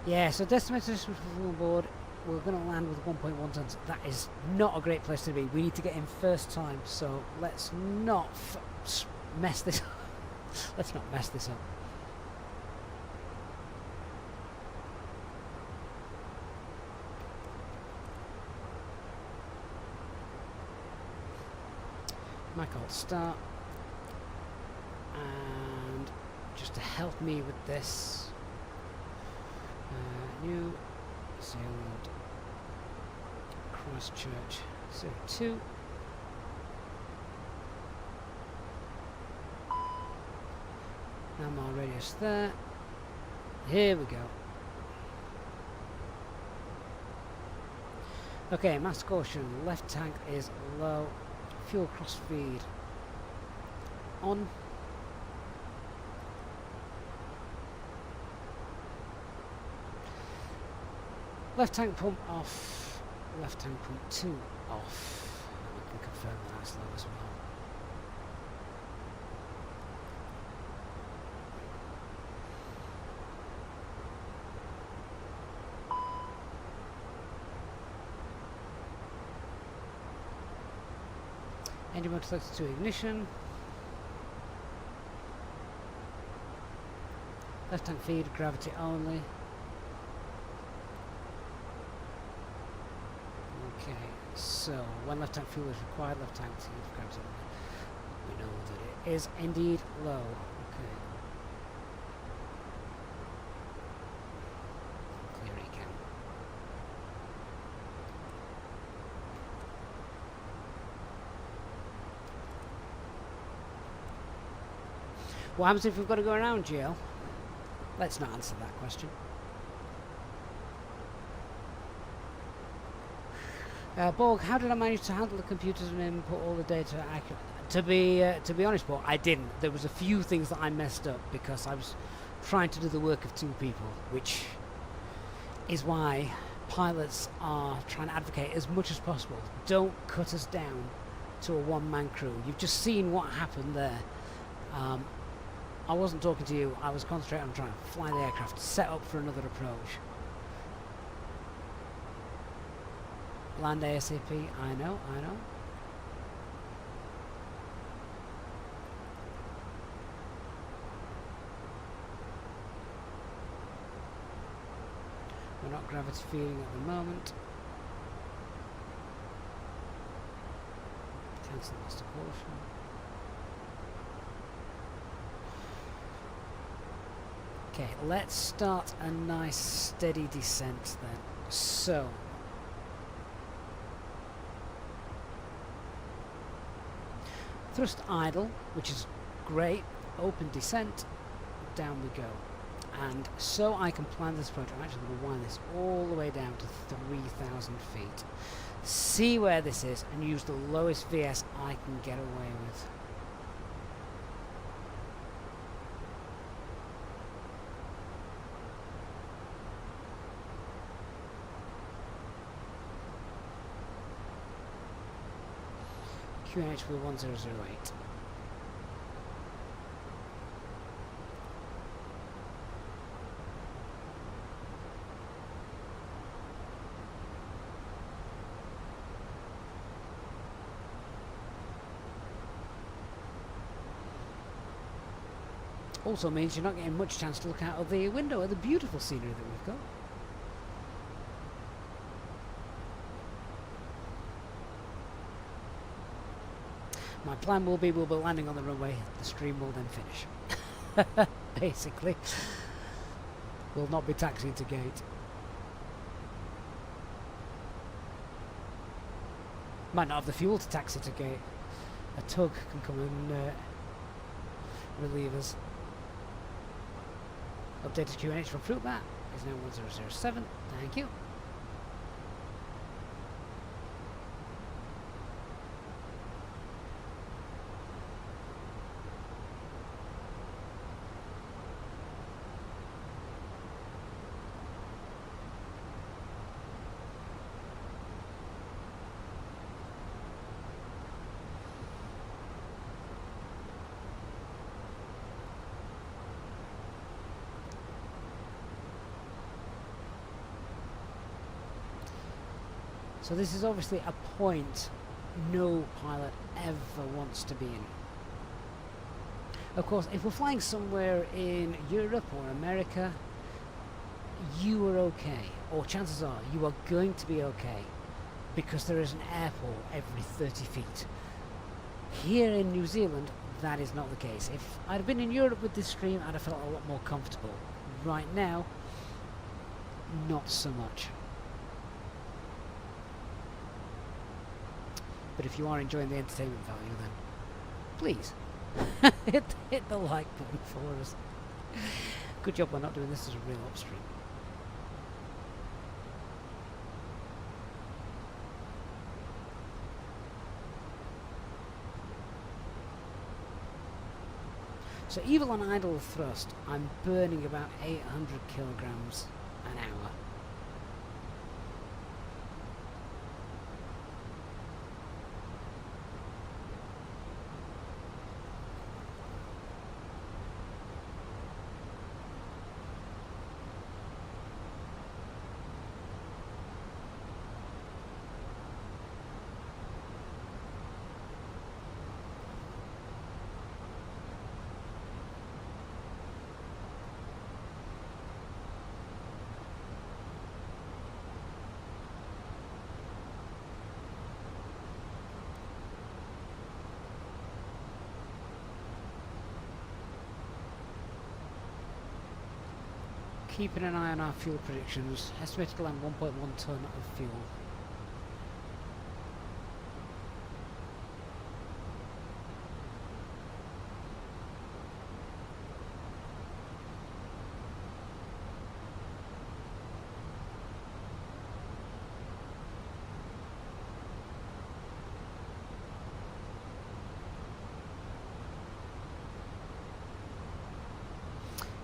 Yeah, so destination on board, we're going to land with 1.1 tons. That is not a great place to be. We need to get in first time, so let's not mess this up. Let's not mess this up. Michael, start. And just to help me with this, New Zealand, Christchurch 02. And my radius there. Here we go. Okay, mass caution. Left tank is low. Fuel cross feed on. Left tank pump off, left tank pump 2 off. We can confirm that's low as well. Engine motor selected to ignition. Left tank feed, gravity only. Okay, so when left tank fuel is required, left tank feed gravity only. We know that it is indeed low. Okay. Clear recam. What happens if we've got to go around, GL? Let's not answer that question. Borg, how did I manage to handle the computers and input all the data accurately? To be honest, Borg, I didn't. There was a few things that I messed up because I was trying to do the work of 2 people, which is why pilots are trying to advocate as much as possible. Don't cut us down to a one-man crew. You've just seen what happened there. I wasn't talking to you. I was concentrating on trying to fly the aircraft, set up for another approach. Land ASAP. I know. We're not gravity feeding at the moment. Cancel master caution. Okay, let's start a nice steady descent then. So, thrust idle, which is great. Open descent, down we go. And so I can plan this approach, I'm actually going to wind this all the way down to 3,000 feet. See where this is and use the lowest VS I can get away with. QNH for 1008. Also means you're not getting much chance to look out of the window at the beautiful scenery that we've got. My plan will be we'll be landing on the runway, the stream will then finish. Basically. We'll not be taxiing to gate. Might not have the fuel to taxi to gate. A tug can come and relieve us. Updated QNH from Fruit Bat is now 1007. Thank you. So this is obviously a point no pilot ever wants to be in. Of course, if we're flying somewhere in Europe or America, you are okay, or chances are you are going to be okay, because there is an airport every 30 feet. Here in New Zealand, that is not the case. If I'd have been in Europe with this stream, I'd have felt a lot more comfortable. Right now, not so much. But if you are enjoying the entertainment value, then please hit the like button for us. Good job we're not doing this as a real upstream. So even on idle thrust, I'm burning about 800 kilograms an hour. Keeping an eye on our fuel predictions. Estimated to land 1.1 tonne of fuel.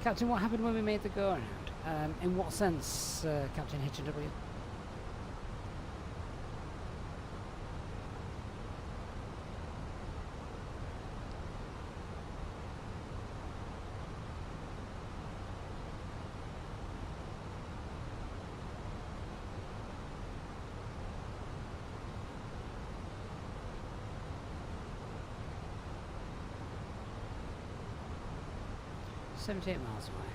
Captain, what happened when we made the go around? In what sense, Captain H&W? 78 miles away.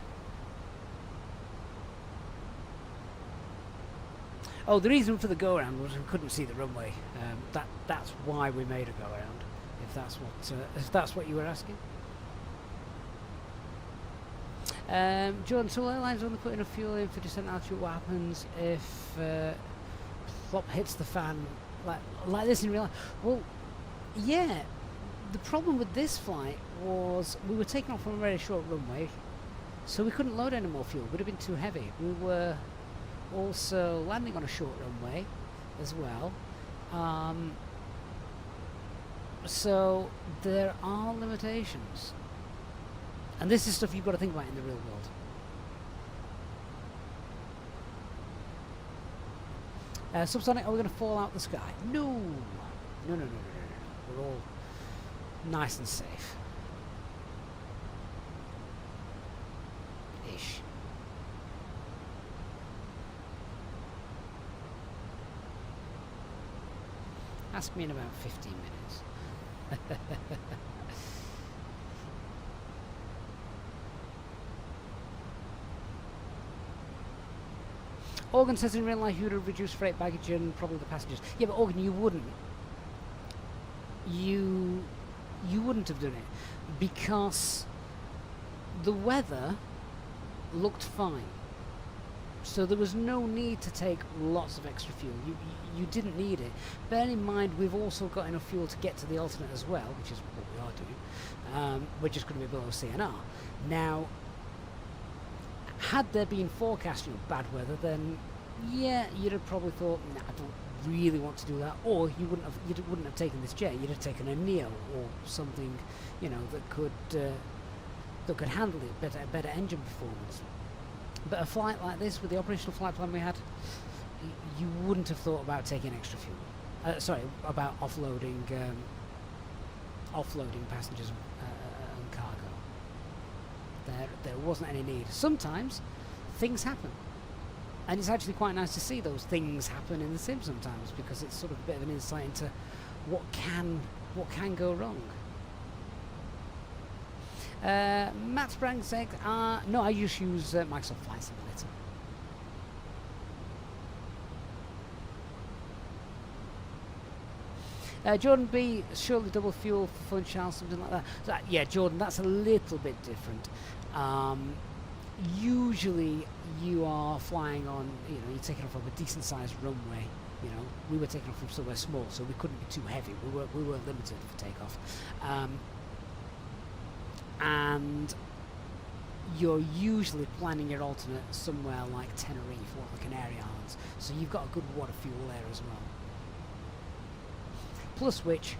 Oh, the reason for the go-around was we couldn't see the runway. That's why we made a go-around, if that's what you were asking. Jordan, so airlines only put enough fuel in for descent altitude. What happens if plop hits the fan like this in real life? Well, yeah. The problem with this flight was we were taking off from a very short runway, so we couldn't load any more fuel. It would have been too heavy. We were also landing on a short runway as well. So there are limitations. And this is stuff you've got to think about in the real world. Subsonic, are we going to fall out the sky? No. No. We're all nice and safe. Ish. Ask me in about 15 minutes. Organ says in real life you would have reduced freight baggage and probably the passengers. Yeah, but Organ, you wouldn't. You wouldn't have done it because the weather looked fine. So there was no need to take lots of extra fuel. You didn't need it. Bear in mind we've also got enough fuel to get to the alternate as well, which is what we are doing. We're just going to be below CNR. Now, had there been forecast bad weather, then yeah, you'd have probably thought, nah, I don't really want to do that, or you wouldn't have taken this jet. You'd have taken a Neo or something, that could handle it, better engine performance. But a flight like this, with the operational flight plan we had, you wouldn't have thought about taking extra fuel. About offloading passengers and cargo. There wasn't any need. Sometimes things happen, and it's actually quite nice to see those things happen in the sim sometimes, because it's sort of a bit of an insight into what can go wrong. Matt Sprang said, no, I just use Microsoft Flight Simulator. Jordan B, surely double fuel for fun child, something like that. So, yeah, Jordan, that's a little bit different. Usually you are flying on, you're taking off from a decent sized runway. We were taking off from somewhere small, so we couldn't be too heavy. We were limited for takeoff. And you're usually planning your alternate somewhere like Tenerife or the Canary Islands, so you've got a good wad of fuel there as well. Plus which,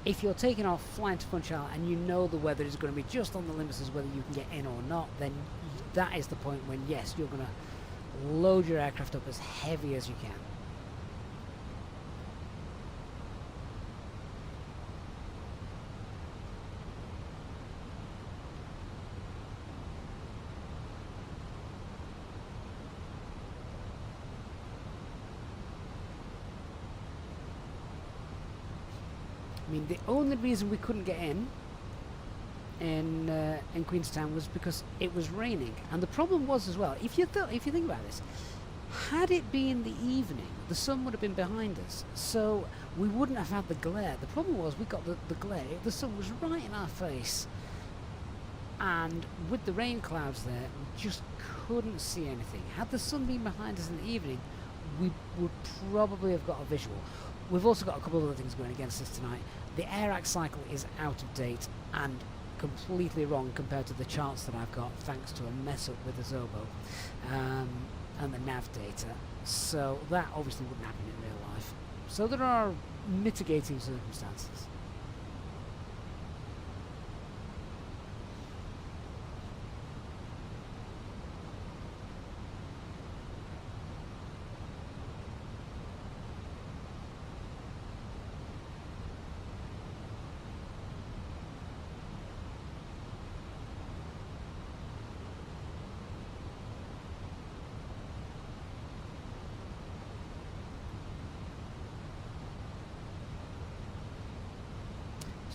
if you're taking off flying to Funchal and you know the weather is going to be just on the limits as whether you can get in or not, then that is the point when yes, you're going to load your aircraft up as heavy as you can. I mean, the only reason we couldn't get in Queenstown was because it was raining, and the problem was as well. If you think about this, had it been the evening, the sun would have been behind us, so we wouldn't have had the glare. The problem was we got the glare. The sun was right in our face, and with the rain clouds there, we just couldn't see anything. Had the sun been behind us in the evening, we would probably have got a visual. We've also got a couple of other things going against us tonight. The AirAct cycle is out of date and completely wrong compared to the charts that I've got, thanks to a mess up with the Zobo and the nav data. So that obviously wouldn't happen in real life. So there are mitigating circumstances.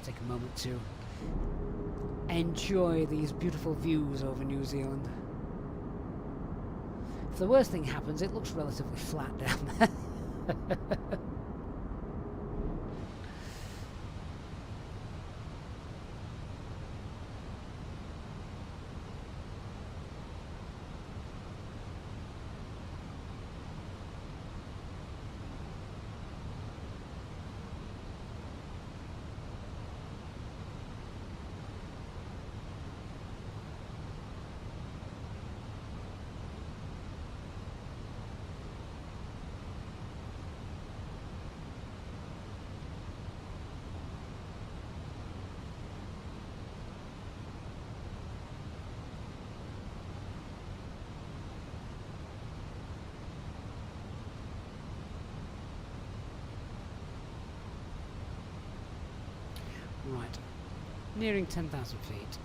Take a moment to enjoy these beautiful views over New Zealand. If the worst thing happens, it looks relatively flat down there. Right, nearing 10,000 feet.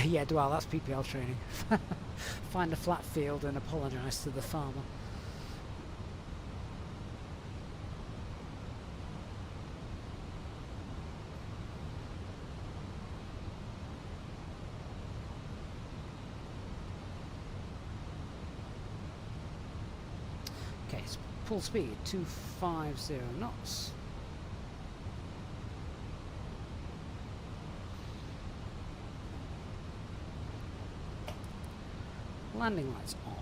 Yeah, well, that's PPL training. Find a flat field and apologise to the farmer. Okay, so full speed, 250 knots. Landing lights on.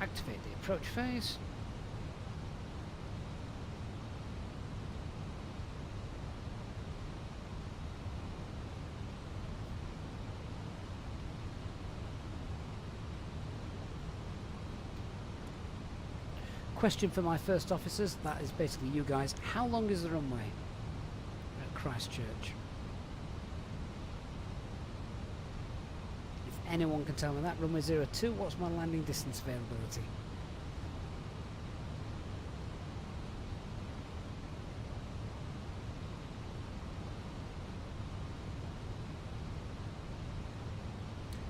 Activate the approach phase. Question for my first officers, that is basically you guys. How long is the runway at Christchurch? If anyone can tell me that, runway 02, what's my landing distance availability?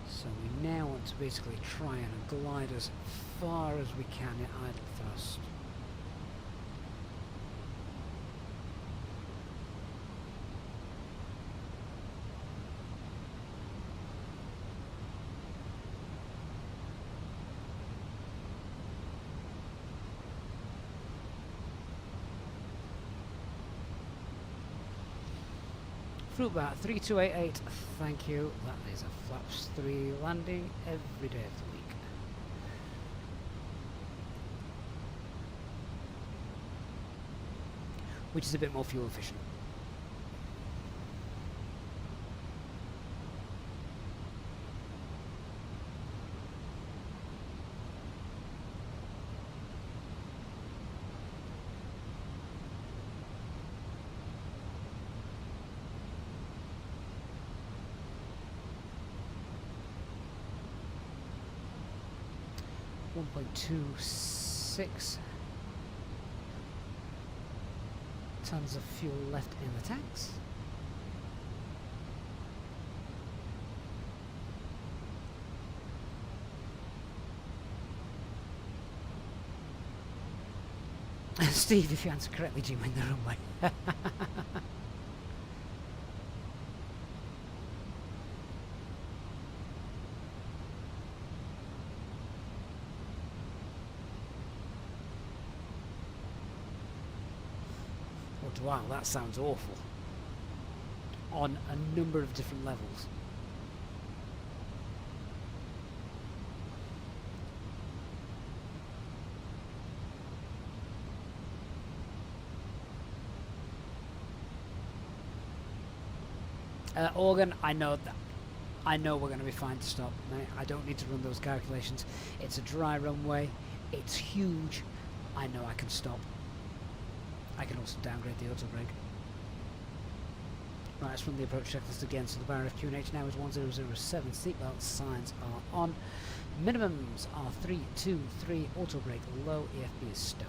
So we now want to basically try and glide as far as we can at idle thrust. Fruit bat 3288, thank you. That is a flaps 3 landing every day of the week. Which is a bit more fuel efficient. .26 tons of fuel left in the tanks. Steve, if you answer correctly, do you win the runway? Wow, that sounds awful. On a number of different levels. Organ, I know that. I know we're going to be fine to stop. I don't need to run those calculations. It's a dry runway. It's huge. I know I can stop. I can also downgrade the auto brake. Right, let's run the approach checklist again. So the bar of QNH now is 1007. Seatbelt signs are on. Minimums are 3, 2, 3. Auto brake low. EFB is stowed.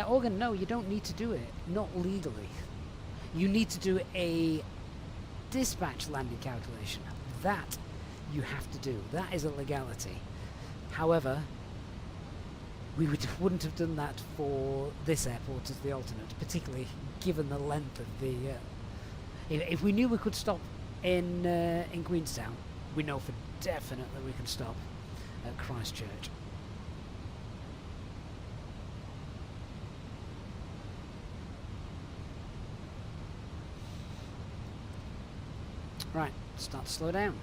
Organ, no, you don't need to do it. Not legally. you need to do a dispatch landing calculation. That you have to do. That is a legality. However, we wouldn't have done that for this airport as the alternate, particularly given the length of the... if we knew we could stop in Queenstown, we know for definite that we can stop at Christchurch. Right, start to slow down.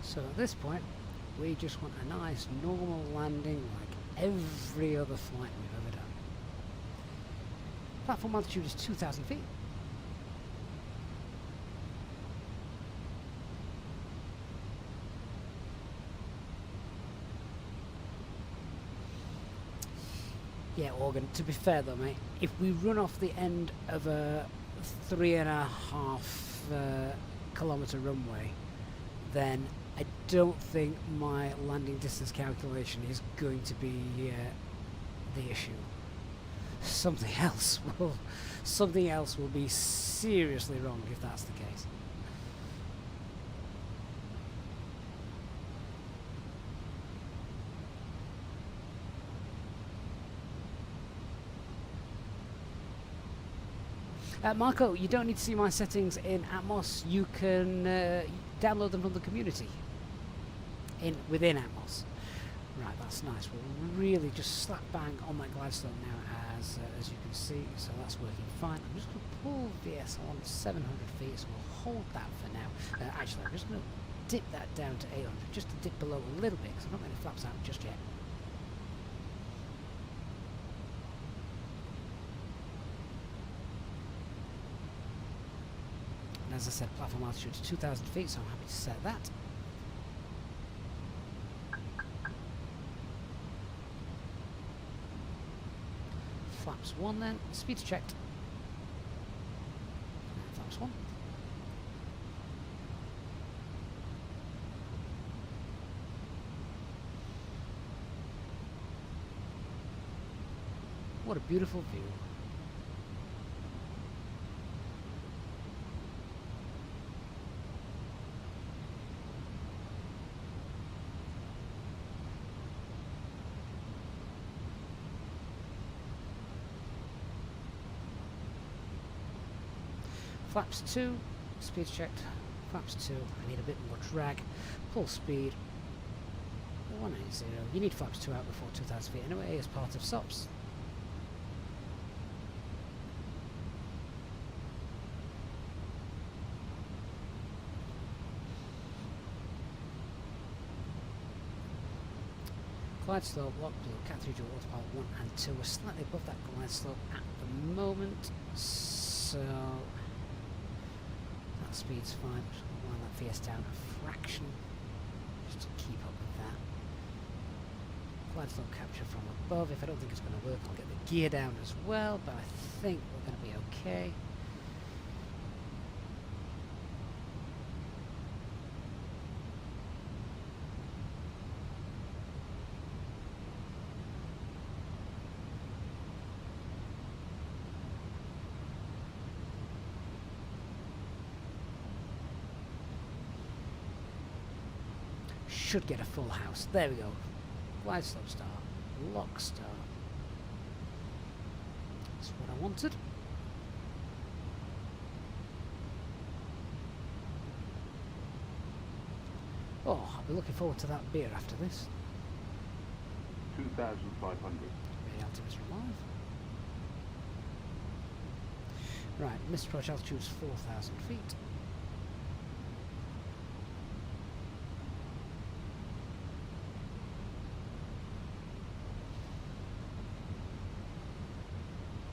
So at this point, we just want a nice normal landing like every other flight we've ever done. Platform altitude is 2,000 feet. Yeah, Organ, to be fair though, mate, if we run off the end of a 3.5 kilometre runway, then I don't think my landing distance calculation is going to be the issue. Something else will be seriously wrong if that's the case. Marco, you don't need to see my settings in Atmos. You can download them from the community within Atmos. Right, that's nice. We're really just slap bang on that glide slope now, as you can see. So that's working fine. I'm just going to pull VS on 700 feet, so we'll hold that for now. Actually, I'm just going to dip that down to 800, just to dip below a little bit, because I'm not going to flaps out just yet. As I said, platform altitude is 2,000 feet, so I'm happy to set that. Flaps 1 then, speed's checked. And flaps 1. What a beautiful view. Flaps 2, speed's checked. Flaps 2, I need a bit more drag. Full speed, 180. You need flaps 2 out before 2,000 feet anyway, as part of SOPs. Glide slope, lock blue, Cat 3 dual autopilot 1 and 2. We're slightly above that glide slope at the moment, so that speed's fine. I'm just going to wind that VS down a fraction just to keep up with that. Glide slope capture from above. If I don't think it's going to work, I'll get the gear down as well, but I think we're going to be okay. Should get a full house. There we go. Glide slope start. Lock start. That's what I wanted. Oh, I'll be looking forward to that beer after this. 2,500. Very Altimus Live. Right, missed approach altitude is 4,000 feet.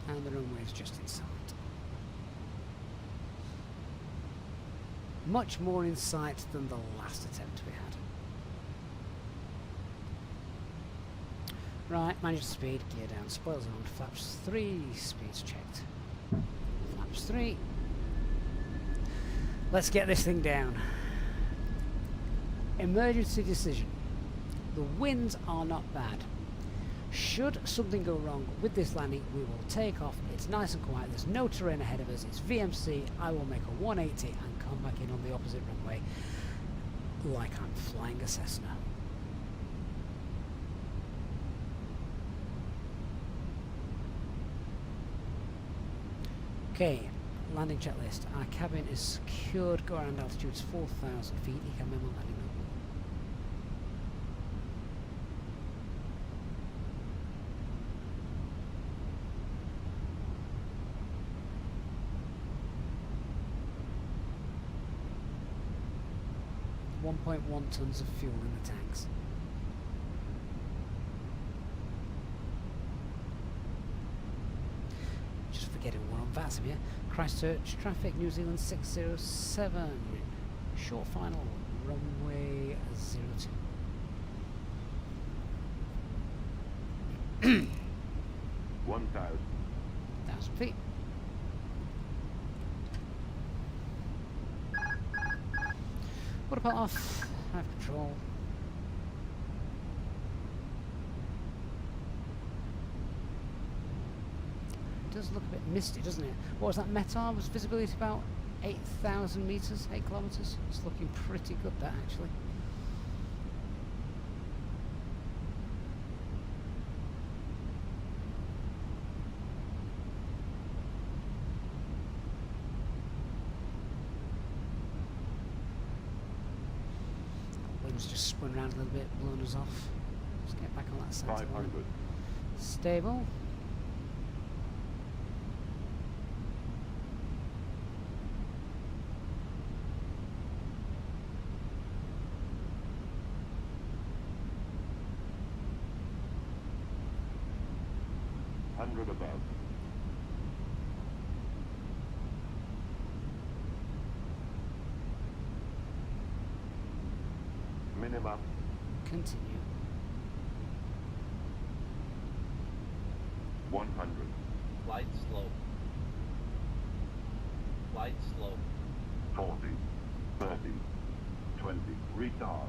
And the runway is just in sight. Much more in sight than the last attempt we had. Right, manage the speed, gear down, spoilers on, flaps 3, speeds checked. Flaps 3. Let's get this thing down. Emergency decision. The winds are not bad. Should something go wrong with this landing, we will take off. It's nice and quiet, there's no terrain ahead of us, it's VMC. I will make a 180 and come back in on the opposite runway like I'm flying a Cessna. Okay, landing checklist. Our cabin is secured, go around altitudes 4,000 feet, ECAM memo landing level. .1 tons of fuel in the tanks. Just forgetting we're on VATSIM here. Christchurch traffic, New Zealand 607. Short final, runway 02. 1,000. 1,000 feet. Water off, have control. It does look a bit misty, doesn't it? What was that METAR? Was visibility about 8,000 metres, 8 kilometres? It's looking pretty good, that actually. Just spun around a little bit, blown us off. Let's get back on that centre 500. line. Stable. Hundred above. Minimum. Continue. 100. Light slow. Light slow. 40. 30. 20. Retard.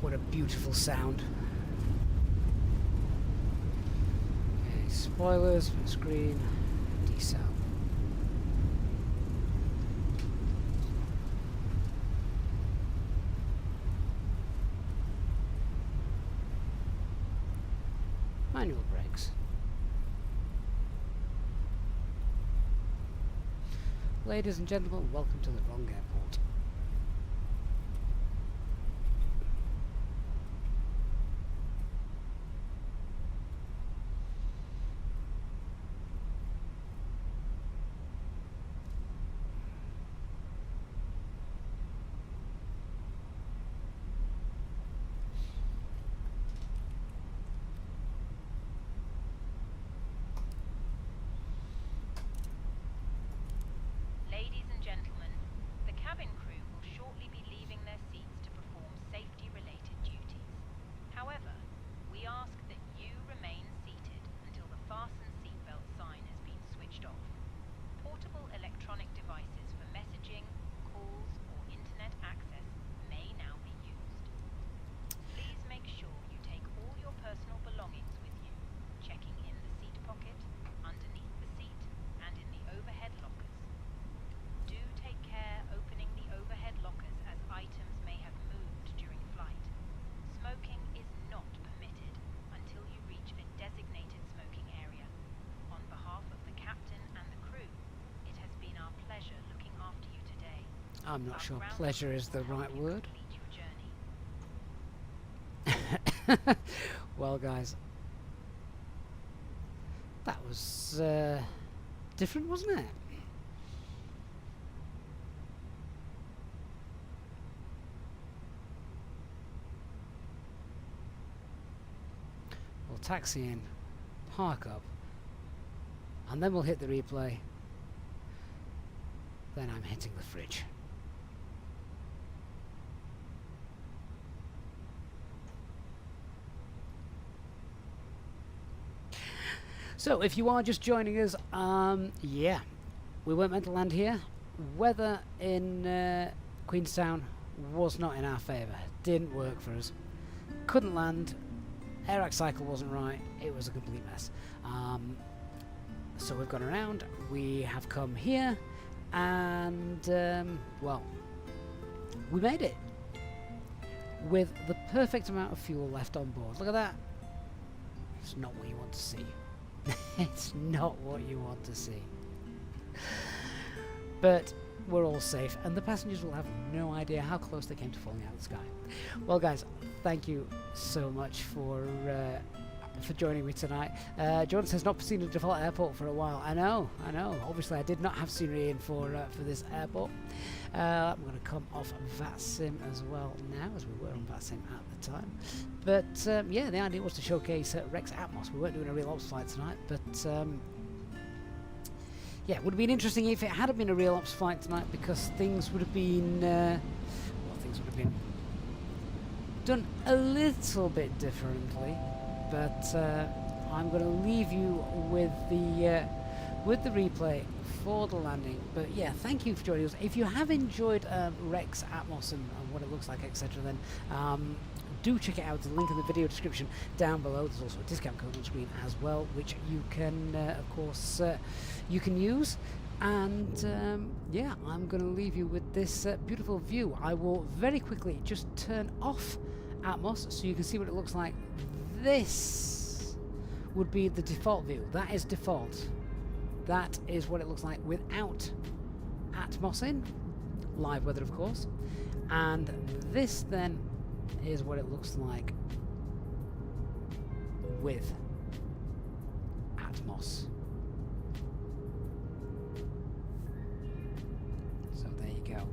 What a beautiful sound. Okay, spoilers, screen, decel. Manual brakes. Ladies and gentlemen, welcome to the wrong airport. Ladies and gentlemen, the cabin crew I'm not sure pleasure is the right word. Well, guys, that was different, wasn't it? We'll taxi in, park up, and then we'll hit the replay. Then I'm hitting the fridge. So, if you are just joining us, yeah, we weren't meant to land here. Weather in Queenstown was not in our favour. Didn't work for us. Couldn't land. Air cycle wasn't right. It was a complete mess. So we've gone around. We have come here, and well, we made it with the perfect amount of fuel left on board. Look at that. It's not what you want to see. It's not what you want to see. But we're all safe, and the passengers will have no idea how close they came to falling out of the sky. Well, guys, thank you so much for joining me tonight. Jordan says not seen a default airport for a while. I know. Obviously, I did not have scenery in for this airport. I'm going to come off VATSIM as well now, as we were on VATSIM at the time. But yeah, the idea was to showcase Rex Atmos. We weren't doing a real ops flight tonight, but yeah, it would have been interesting if it had been a real ops flight tonight, because things would have been well, things would have been done a little bit differently. But I'm going to leave you with the replay for the landing. But yeah, thank you for joining us. If you have enjoyed Rex Atmos and what it looks like, etc., then do check it out. The link in the video description down below. There's also a discount code on screen as well, which you can, of course, you can use. And yeah, I'm going to leave you with this beautiful view. I will very quickly just turn off Atmos so you can see what it looks like. This would be the default view. That is default. That is what it looks like without Atmos in. Live weather, of course. And this then is what it looks like with Atmos. So there you go.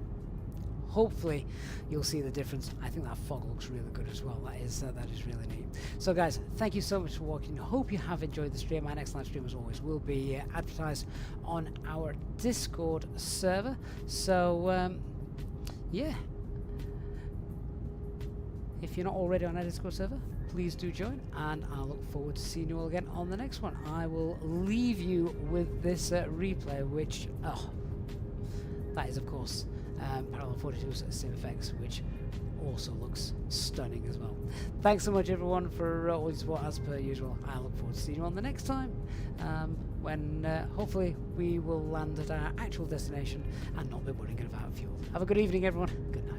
Hopefully you'll see the difference. I think that fog looks really good as well. That is really neat. So guys, thank you so much for watching. Hope you have enjoyed the stream. My next live stream, as always, will be advertised on our Discord server. So yeah, if you're not already on our Discord server, please do join, and I look forward to seeing you all again on the next one. I will leave you with this replay, which that is, of course, Parallel 42's SimFX, which also looks stunning as well. Thanks so much, everyone, for all your support as per usual. I look forward to seeing you on the next time, when hopefully we will land at our actual destination and not be worrying about fuel. Have a good evening, everyone. Good night.